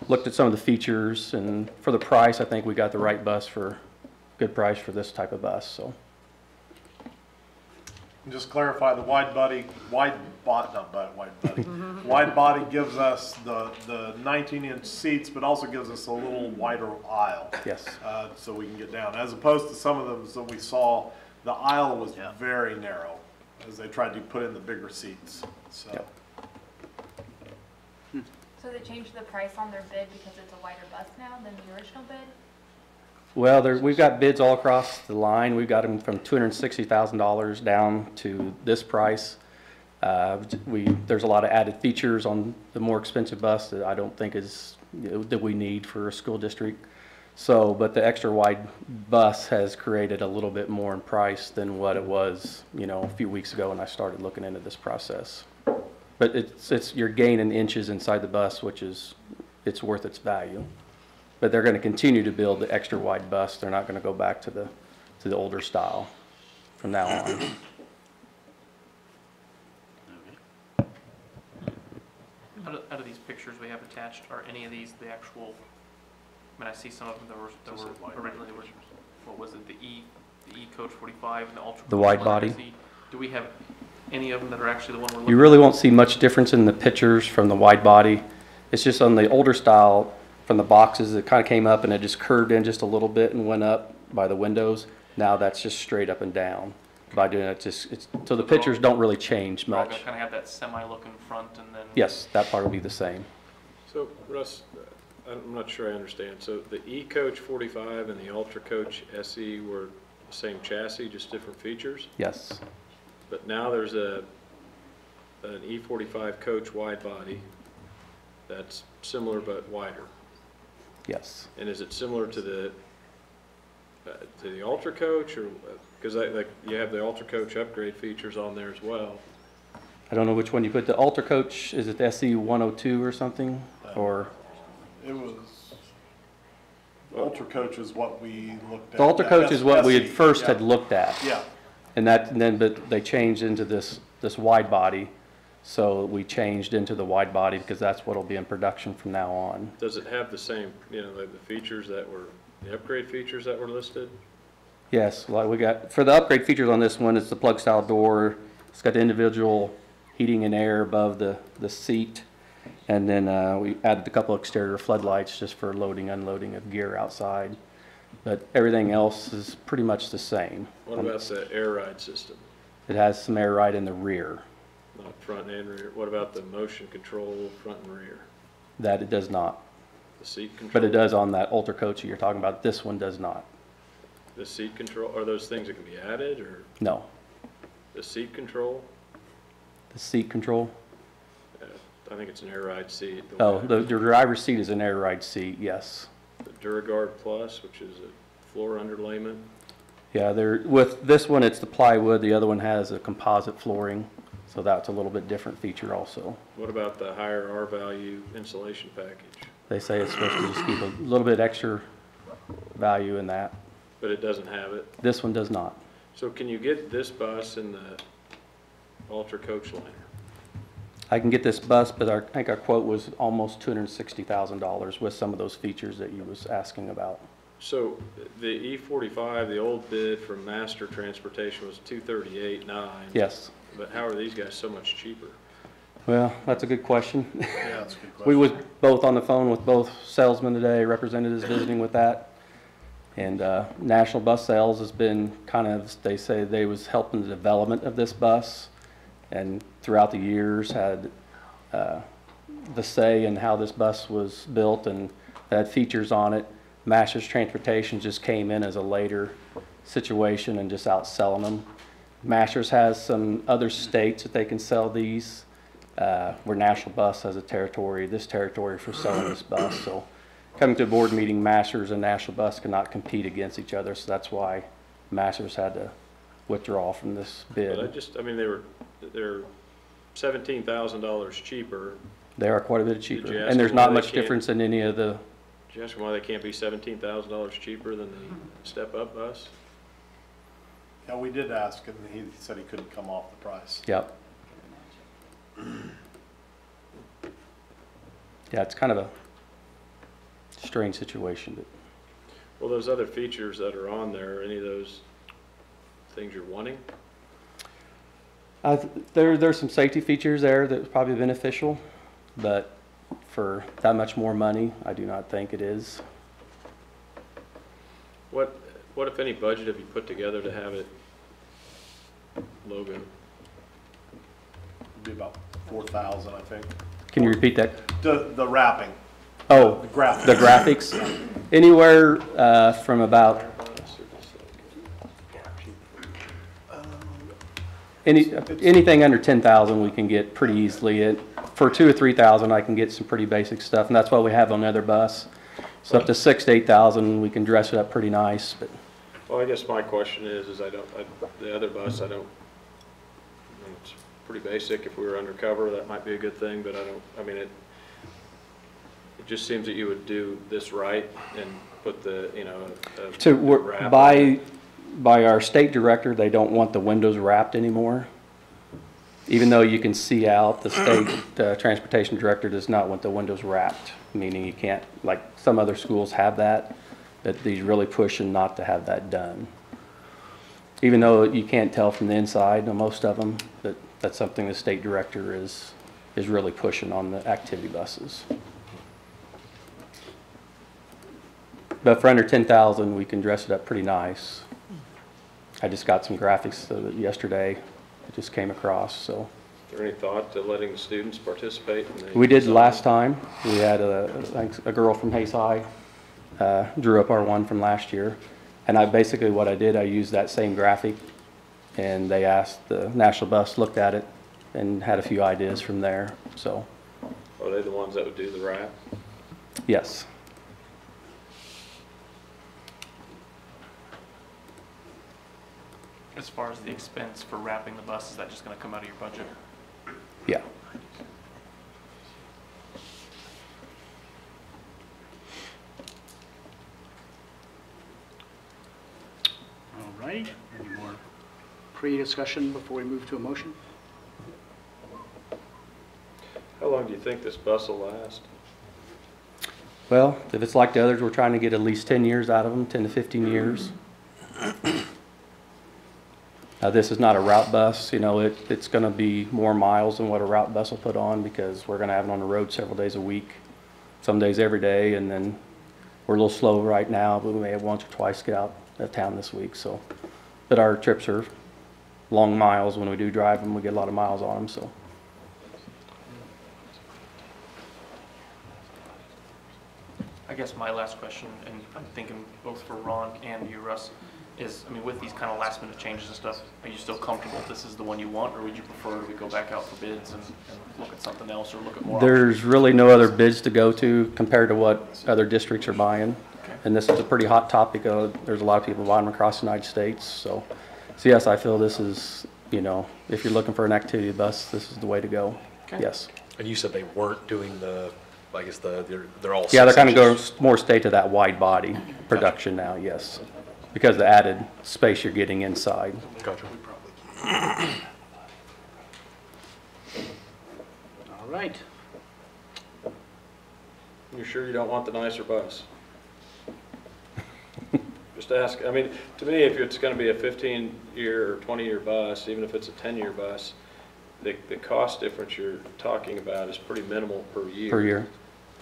looked at some of the features, and for the price, I think we got the right bus for good price for this type of bus. So. Just clarify the wide body gives us the 19-inch seats, but also gives us a little wider aisle. Yes. So we can get down. As opposed to some of those that we saw, the aisle was very narrow as they tried to put in the bigger seats. So. Yep. So they changed the price on their bid because it's a wider bus now than the original bid? Well, we've got bids all across the line. We've got them from $260,000 down to this price. There's a lot of added features on the more expensive bus that I don't think that we need for a school district. So, but the extra wide bus has created a little bit more in price than what it was, a few weeks ago when I started looking into this process. But you're gaining inches inside the bus, which it's worth its value. But they're going to continue to build the extra wide bus. They're not going to go back to the older style from now on. Out of these pictures we have attached, are any of these the actual? I mean, I see some of them that were originally what was it? The E Coach 45 and the Ultra. The wide body. Do we have any of them that are actually the one we're looking? You really won't see much difference in the pictures from the wide body. It's just on the older style. From the boxes, it kind of came up and it just curved in just a little bit and went up by the windows. Now that's just straight up and down. By doing it, so the pictures don't really change much. Kind of have that semi-looking front and then. Yes, that part will be the same. So Russ, I'm not sure I understand. So the E-Coach 45 and the Ultra Coach SE were the same chassis, just different features? Yes. But now there's an E45 Coach wide body that's similar but wider. Yes. And is it similar to the Ultra Coach, or because you have the Ultra Coach upgrade features on there as well? I don't know which one you put. The Ultra Coach, is it the SE 102 or something, or? It was. Ultra Coach is what we looked at. The Ultra Coach is what we had first had looked at. Yeah. But they changed into this wide body. So we changed into the wide body because that's what will be in production from now on. Does it have the same, the features the upgrade features that were listed? Yes, like we got, for the upgrade features on this one, it's the plug style door. It's got the individual heating and air above the seat. And then we added a couple exterior floodlights just for loading, unloading of gear outside. but everything else is pretty much the same. What about the air ride system? It has some air ride in the rear. Not front and rear. What about the motion control front and rear? That it does not. The seat control? But it does on that Ultra Coach that you're talking about. This one does not. The seat control, are those things that can be added, or No. the seat control? The seat control? I think it's an air ride seat. Oh, the driver's seat is an air ride seat, yes. The DuraGuard Plus, which is a floor underlayment. Yeah, with this one, it's the plywood. The other one has a composite flooring, so that's a little bit different feature also. What about the higher R value insulation package? They say it's supposed to just keep a little bit extra value in that. But it doesn't have it. This one does not. So can you get this bus in the Ultra Coach liner? I can get this bus, but I think our quote was almost $260,000 with some of those features that you was asking about. So the E45, the old bid from Master Transportation was $238,900. Yes. But how are these guys so much cheaper? Well, that's a good question. Yeah, that's a good question. We was both on the phone with both salesmen today, representatives visiting with that. And National Bus Sales has been kind of, they say they was helping the development of this bus, and throughout the years had the say in how this bus was built and had features on it. Masters Transportation just came in as a later situation and just outselling them. Masters has some other states that they can sell these, where National Bus has this territory for selling this bus. So coming to a board meeting, Masters and National Bus cannot compete against each other, so that's why Masters had to withdraw from this bid. But I mean, they're $17,000 cheaper. They are quite a bit cheaper, Did you ask and there's them why not they much can't- difference in any of the. Did you ask them why they can't be $17,000 cheaper than the step-up bus? Yeah, we did ask, and he said he couldn't come off the price. Yep. Yeah, it's kind of a strange situation, but Well, those other features that are on there, any of those things you're wanting? there's some safety features there that was probably beneficial, but for that much more money, I do not think it is. What if any budget have you put together to have it logo? It'd be about 4,000, I think. Can you repeat that? The wrapping. Oh, The graphics. the graphics. Anywhere from about anything under 10,000 we can get pretty easily. For 2,000 or 3,000 I can get some pretty basic stuff, and that's what we have on the other bus. So up to 6,000 to 8,000 we can dress it up pretty nice. But Well, I guess my question is the other bus, it's pretty basic. If we were undercover, that might be a good thing, but it just seems that you would do this right and put the, wrap by our state director, they don't want the windows wrapped anymore. Even though you can see out, the state transportation director does not want the windows wrapped, meaning you can't, like some other schools have that, but he's really pushing not to have that done. Even though you can't tell from the inside on most of them, but that's something the state director is really pushing on the activity buses. But for under 10,000, we can dress it up pretty nice. I just got some graphics yesterday that just came across, so. Is there any thought to letting the students participate in the? We did last time. We had a girl from Hayes High drew up our one from last year. And what I did, I used that same graphic, and they asked, the National Bus looked at it and had a few ideas from there, so. Are they the ones that would do the wrap? Yes. As far as the expense for wrapping the bus, is that just going to come out of your budget? Yeah. All right, any more pre-discussion before we move to a motion? How long do you think this bus will last? Well, if it's like the others, we're trying to get at least 10 years out of them, 10 to 15 years. This is not a route bus, it's going to be more miles than what a route bus will put on, because we're going to have it on the road several days a week, some days every day, and then we're a little slow right now, but we may have once or twice get out of town this week, so. But our trips are long miles. When we do drive them, we get a lot of miles on them, so. I guess my last question, and I'm thinking both for Ron and you, Russ, is, I mean, with these kind of last minute changes and stuff, are you still comfortable if this is the one you want, or would you prefer we go back out for bids and look at something else, or look at more options? There's really no other bids to go to compared to what other districts are buying. Okay. And this is a pretty hot topic. There's a lot of people buying them across the United States. So yes, I feel this is, you know, if you're looking for an activity bus, this is the way to go. Okay. Yes. And you said they weren't doing the, I guess they're all. Yeah, they're 6 kind of inches. going more stay to that wide body production now, yes. Because the added space you're getting inside. Gotcha. All right. You're sure you don't want the nicer bus? Just ask, I mean, to me, if it's gonna be a 15-year or 20-year bus, even if it's a 10-year bus, the cost difference you're talking about is pretty minimal per year. Per year.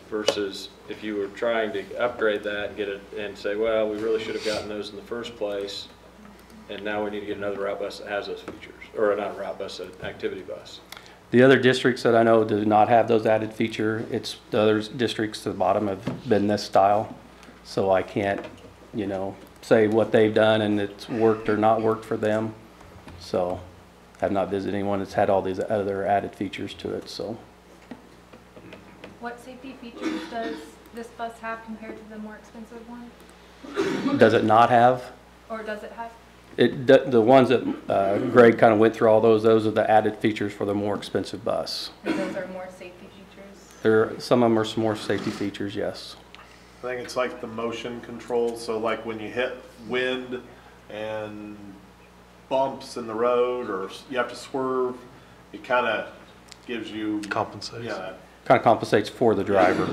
Versus if you were trying to upgrade that and get it and say, well, we really should have gotten those in the first place, and now we need to get another route bus that has those features, or not a route bus, an activity bus. The other districts that I know do not have those added feature, it's the other districts at the bottom have been this style. So I can't, you know, say what they've done and it's worked or not worked for them. So I've not visited anyone that's had all these other added features to it, so. What safety features does this bus have compared to the more expensive one? Does it not have? Or does it have? The ones that Greg kind of went through, all those are the added features for the more expensive bus. And those are more safety features? Some of them are some more safety features, yes. I think it's like the motion control, so like when you hit wind and bumps in the road, or you have to swerve, it kind of gives you. Compensates. Yeah. Kind of compensates for the driver.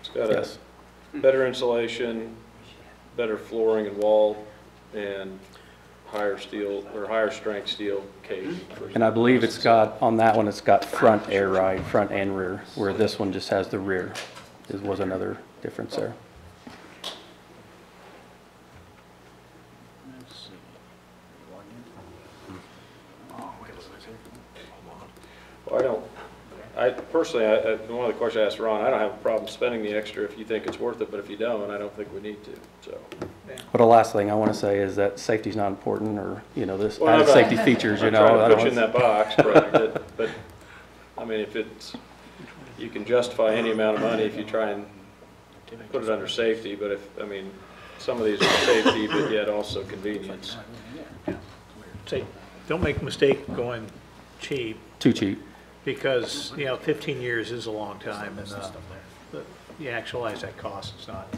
It's got Yes. a better insulation, better flooring and wall, and higher steel, or higher strength steel cage. And I believe it's got, on that one, it's got front air ride, front and rear, where this one just has the rear. Was another difference there. Well, I personally, one of the questions I asked Ron, I don't have a problem spending the extra if you think it's worth it, but if you don't, I don't think we need to, so. But the last thing I want to say is that safety's not important, or, you know, this Well, added I'm safety not- features, you I'm know. trying to put you in that box, but, I mean, if it's, you can justify any amount of money if you try and put it under safety, but if, I mean, some of these are safety, but yet also convenience. Say, don't make a mistake going cheap, Too cheap. because, you know, 15 years is a long time, and you actualize that cost, it's not.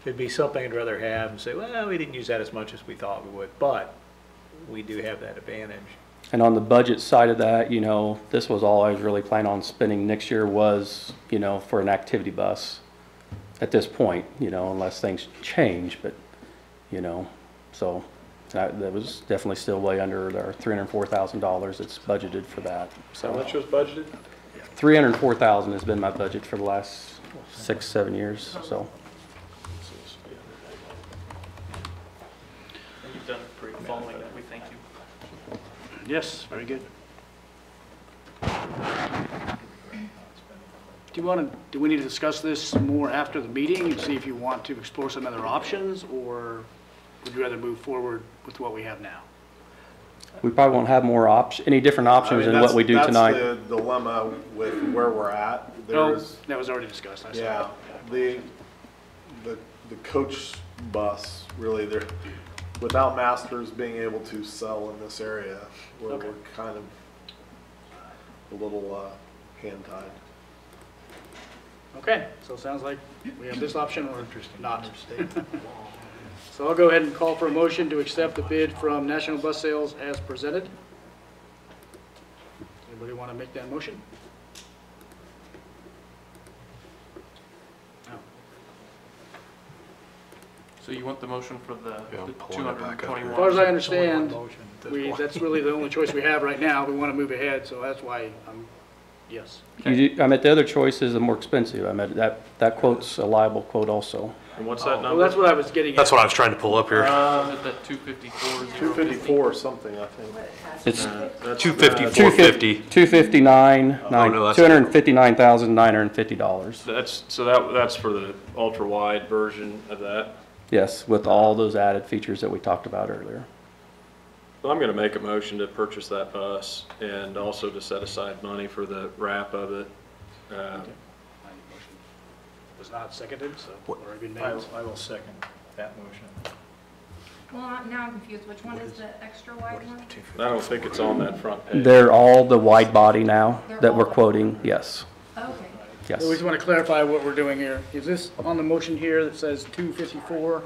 It'd be something I'd rather have and say, well, we didn't use that as much as we thought we would, but we do have that advantage. And on the budget side of that, you know, this was all I was really planning on spending next year was, you know, for an activity bus at this point, you know, unless things change, but, you know, so that was definitely still way under our $304,000 that's budgeted for that. So How much was budgeted? $304,000 has been my budget for the last 6-7 years, so. And you've done great following that, we thank you. Yes, very good. Do we need to discuss this more after the meeting and see if you want to explore some other options, or would you rather move forward with what we have now? We probably won't have any different options than what we do tonight. That's the dilemma with where we're at. No, that was already discussed, I saw. Yeah, the coach bus, really, without masters being able to sell in this area, we're kind of a little hand-tied. Okay, so it sounds like we have this option or not. So I'll go ahead and call for a motion to accept the bid from National Bus Sales as presented. Anybody want to make that motion? No. So you want the motion for the I'm pulling it back up here. 221? As far as I understand, that's really the only choice we have right now. We want to move ahead, so that's why I'm, yes. The other choice is the more expensive. That quote's a liable quote also. And what's that Well, number? that's what I was getting at. That's what I was trying to pull up here. Is it that 254? 254 or something, I think. It's 250, 450. 259, Oh, no, that's $259,950. That's for the ultra wide version of that. Yes, with all those added features that we talked about earlier. Well, I'm going to make a motion to purchase that bus and also to set aside money for the wrap of it. Was not seconded, so already been made. I will second that motion. Well, now I'm confused. Which one is the extra wide one? I don't think it's on that front page. They're all the wide body now They're that all we're the- quoting, yes. Okay. Yes. So we just want to clarify what we're doing here. Is this on the motion here that says 254?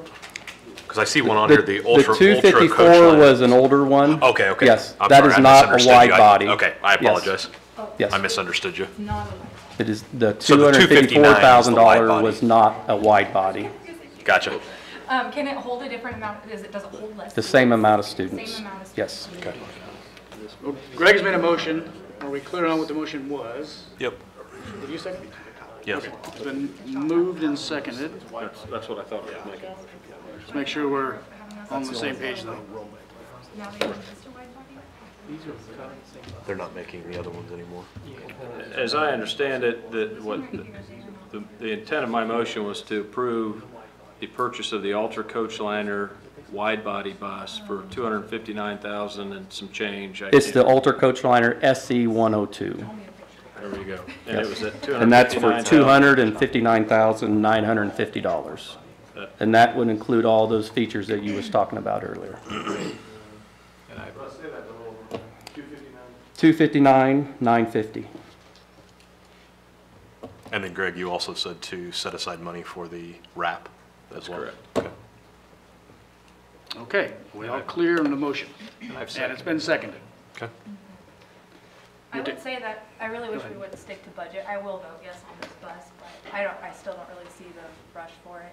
Because I see one on here, the ultra coach 254 line. was an older one. Okay, okay. Yes, I'm that sorry, is I not a misunderstood wide you. body. Okay, I Yes. apologize. Yes. I misunderstood you. Not a It is, the So the $259 is the wide $254,000 body. was not a wide body. Gotcha. Can it hold a different amount? Does it hold less? The same amount of students. Same amount of Yes. Okay. Well, Greg's made a motion. Are we clear on what the motion was? Yep. Did you second it? Yes. Okay. It's been moved and seconded. That's what I thought I was making. Let's make sure we're on the same page though. Now they use just a wide body? They're not making the other ones anymore. As I understand it, the intent of my motion was to approve the purchase of the Ultra Coach Liner wide body bus for $259,000 and some change. It's the Ultra Coach Liner SC 102. There we go. And it was at $259,000. And that's for $259,950. And that would include all those features that you was talking about earlier. 259,950. And then Greg, you also said to set aside money for the wrap as well. Correct. Okay. Okay, we all clear on the motion. And it's been seconded. Okay. I would say that I really wish we would stick to budget. I will vote yes on this bus, but I still don't really see the rush for it.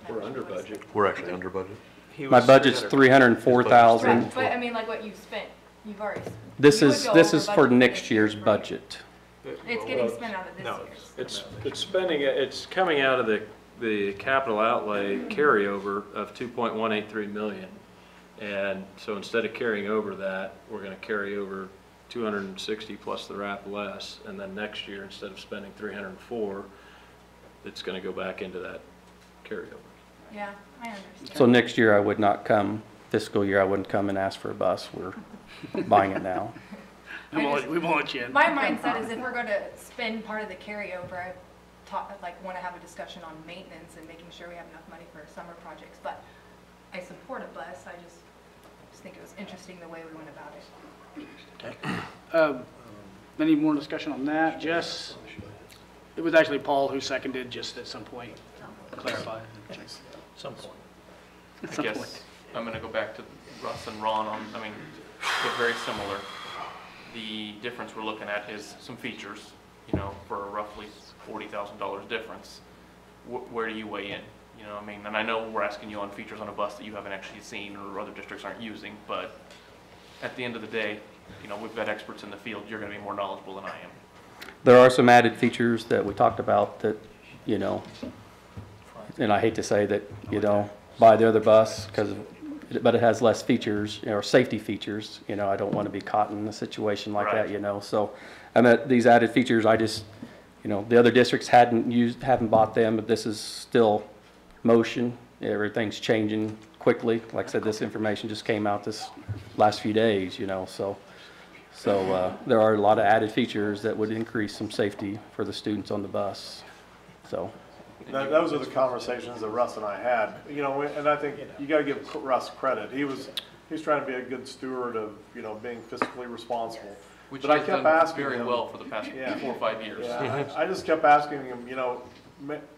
We're under budget. We're actually under budget. My budget's $304,000. Right, but I mean, like what you've spent, you've already. This you would is go this over is for budget next this year's year, right? budget. It's getting spent out of this year's. It's coming out of the capital outlay carryover of 2.183 million. And so instead of carrying over that, we're going to carry over 260 plus the wrap less. And then next year, instead of spending 304, it's going to go back into that carryover. Yeah, I understand. So next year I would not come, fiscal year I wouldn't come and ask for a bus. We're buying it now. We won't let you in. My mindset is if we're going to spend part of the carryover, I want to have a discussion on maintenance and making sure we have enough money for summer projects. But I support a bus. I just think it was interesting the way we went about it. Okay. Any more discussion on that? Jess? It was actually Paul who seconded, just at some point. Clarify. Some point. I guess I'm going to go back to Russ and Ron on, I mean, they're very similar. The difference we're looking at is some features, you know, for a roughly $40,000 difference. Where do you weigh in? You know, I mean, and I know we're asking you on features on a bus that you haven't actually seen or other districts aren't using, but at the end of the day, you know, we've got experts in the field. You're going to be more knowledgeable than I am. There are some added features that we talked about that, you know, and I hate to say that, you know, buy the other bus but it has less features, you know, or safety features. You know, I don't want to be caught in a situation like that, you know. So these added features, I just, you know, the other districts haven't bought them, but this is still motion. Everything's changing quickly. Like I said, this information just came out this last few days, you know, so there are a lot of added features that would increase some safety for the students on the bus. So Those are the conversations that Russ and I had, you know, and I think you got to give Russ credit. He was trying to be a good steward of, you know, being fiscally responsible. Which but I he's kept done asking very him, well for the past 4 or 5 years. Yeah, I just kept asking him, you know,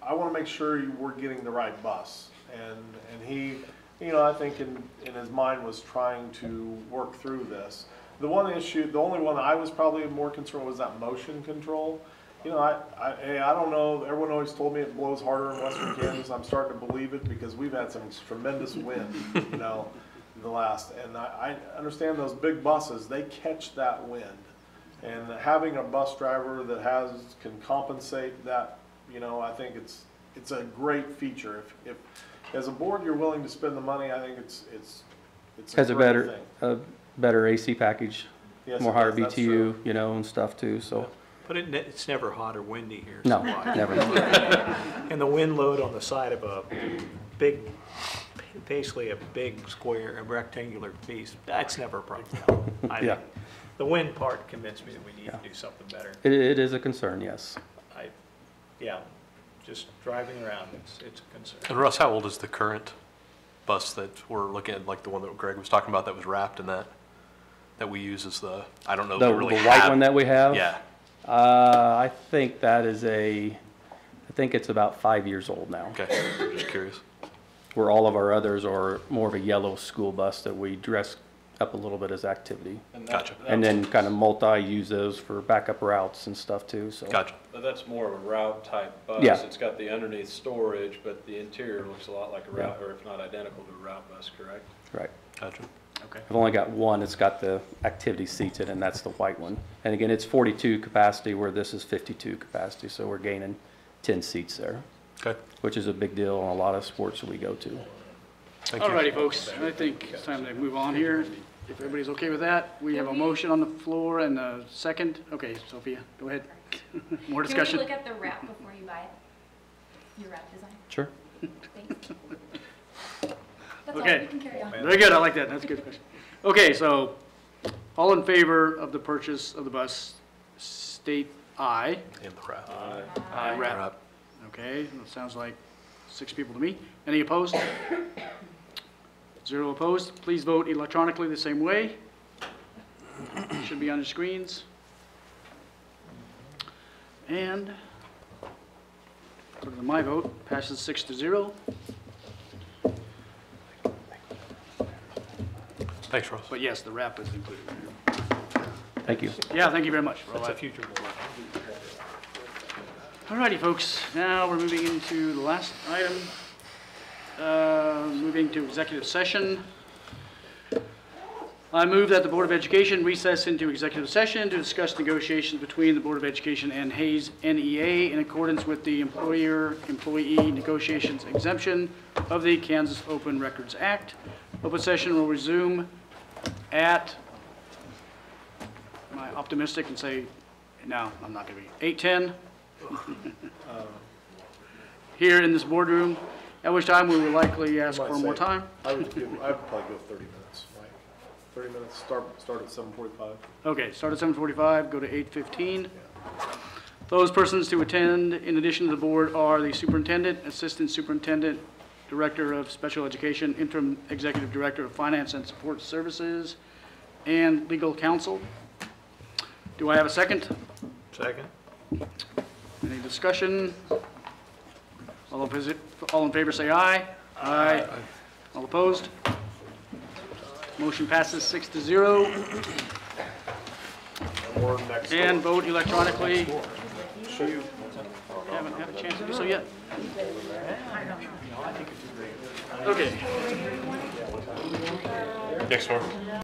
I want to make sure we're getting the right bus, and he, you know, I think in his mind was trying to work through this. The only one I was probably more concerned was that motion control. You know, I don't know, everyone always told me it blows harder in Western Kansas. I'm starting to believe it because we've had some tremendous wind, you know, in the last, and I understand those big buses, they catch that wind. And having a bus driver that can compensate that, you know, I think it's a great feature. If as a board you're willing to spend the money, I think it's Has a great thing. better AC package, Yes, more it higher does. That's BTU, true. you know, and stuff too, so. But it's never hot or windy here. No, so why? never. And the wind load on the side of a big, basically a big square, a rectangular piece, that's never a problem. Yeah. The wind part convinced me that we need to do something better. It is a concern, yes. Yeah, just driving around, it's a concern. And Russ, how old is the current bus that we're looking at, like the one that Greg was talking about that was wrapped in that we use as the, I don't know. The white one that we have? Yeah. I think that is I think it's about 5 years old now. Okay, just curious. Where all of our others are more of a yellow school bus that we dress up a little bit as activity. Gotcha. And then kind of multi-use those for backup routes and stuff too, so. Gotcha. But that's more of a route type bus. Yeah. It's got the underneath storage, but the interior looks a lot like a route, or if not identical to a route bus, correct? Right. Gotcha. Okay. I've only got one, it's got the activity seats in it, and that's the white one. And again, it's 42 capacity where this is 52 capacity, so we're gaining 10 seats there. Okay. Which is a big deal in a lot of sports that we go to. Thank you. Alrighty, folks, I think it's time to move on here. If everybody's okay with that, we have a motion on the floor and a second. Okay, Sophia, go ahead. More discussion. Can we look at the wrap before you buy it? Your wrap design? Sure. Thanks. That's all, Okay. you can carry on. Very good, I like that, that's a good question. Okay, so, all in favor of the purchase of the bus, state aye. And the wrap. Aye. Wrap. Okay, that sounds like 6 people to me. Any opposed? 0 opposed. Please vote electronically the same way. Should be on your screens. And, according to my vote, passes 6-0. Thanks, Russ. But yes, the wrap is included. Thank you. Yeah, thank you very much. That's a future board. Alrighty, folks, now we're moving into the last item. Moving to executive session. I move that the Board of Education recess into executive session to discuss negotiations between the Board of Education and Hayes NEA in accordance with the employer-employee negotiations exemption of the Kansas Open Records Act. Open session will resume at, am I optimistic and say, no, I'm not going to be, 8:10 here in this boardroom, at which time we will likely ask for more time. I'd probably go 30 minutes, right? 30 minutes, start at 7:45. Okay, start at 7:45, go to 8:15. Those persons to attend in addition to the board are the superintendent, assistant superintendent, director of special education, interim executive director of finance and support services, and legal counsel. Do I have a second? Second. Any discussion? All in favor say aye. Aye. All opposed? Motion passes 6-0. And vote electronically. You haven't had a chance to do so yet. Okay. Next door.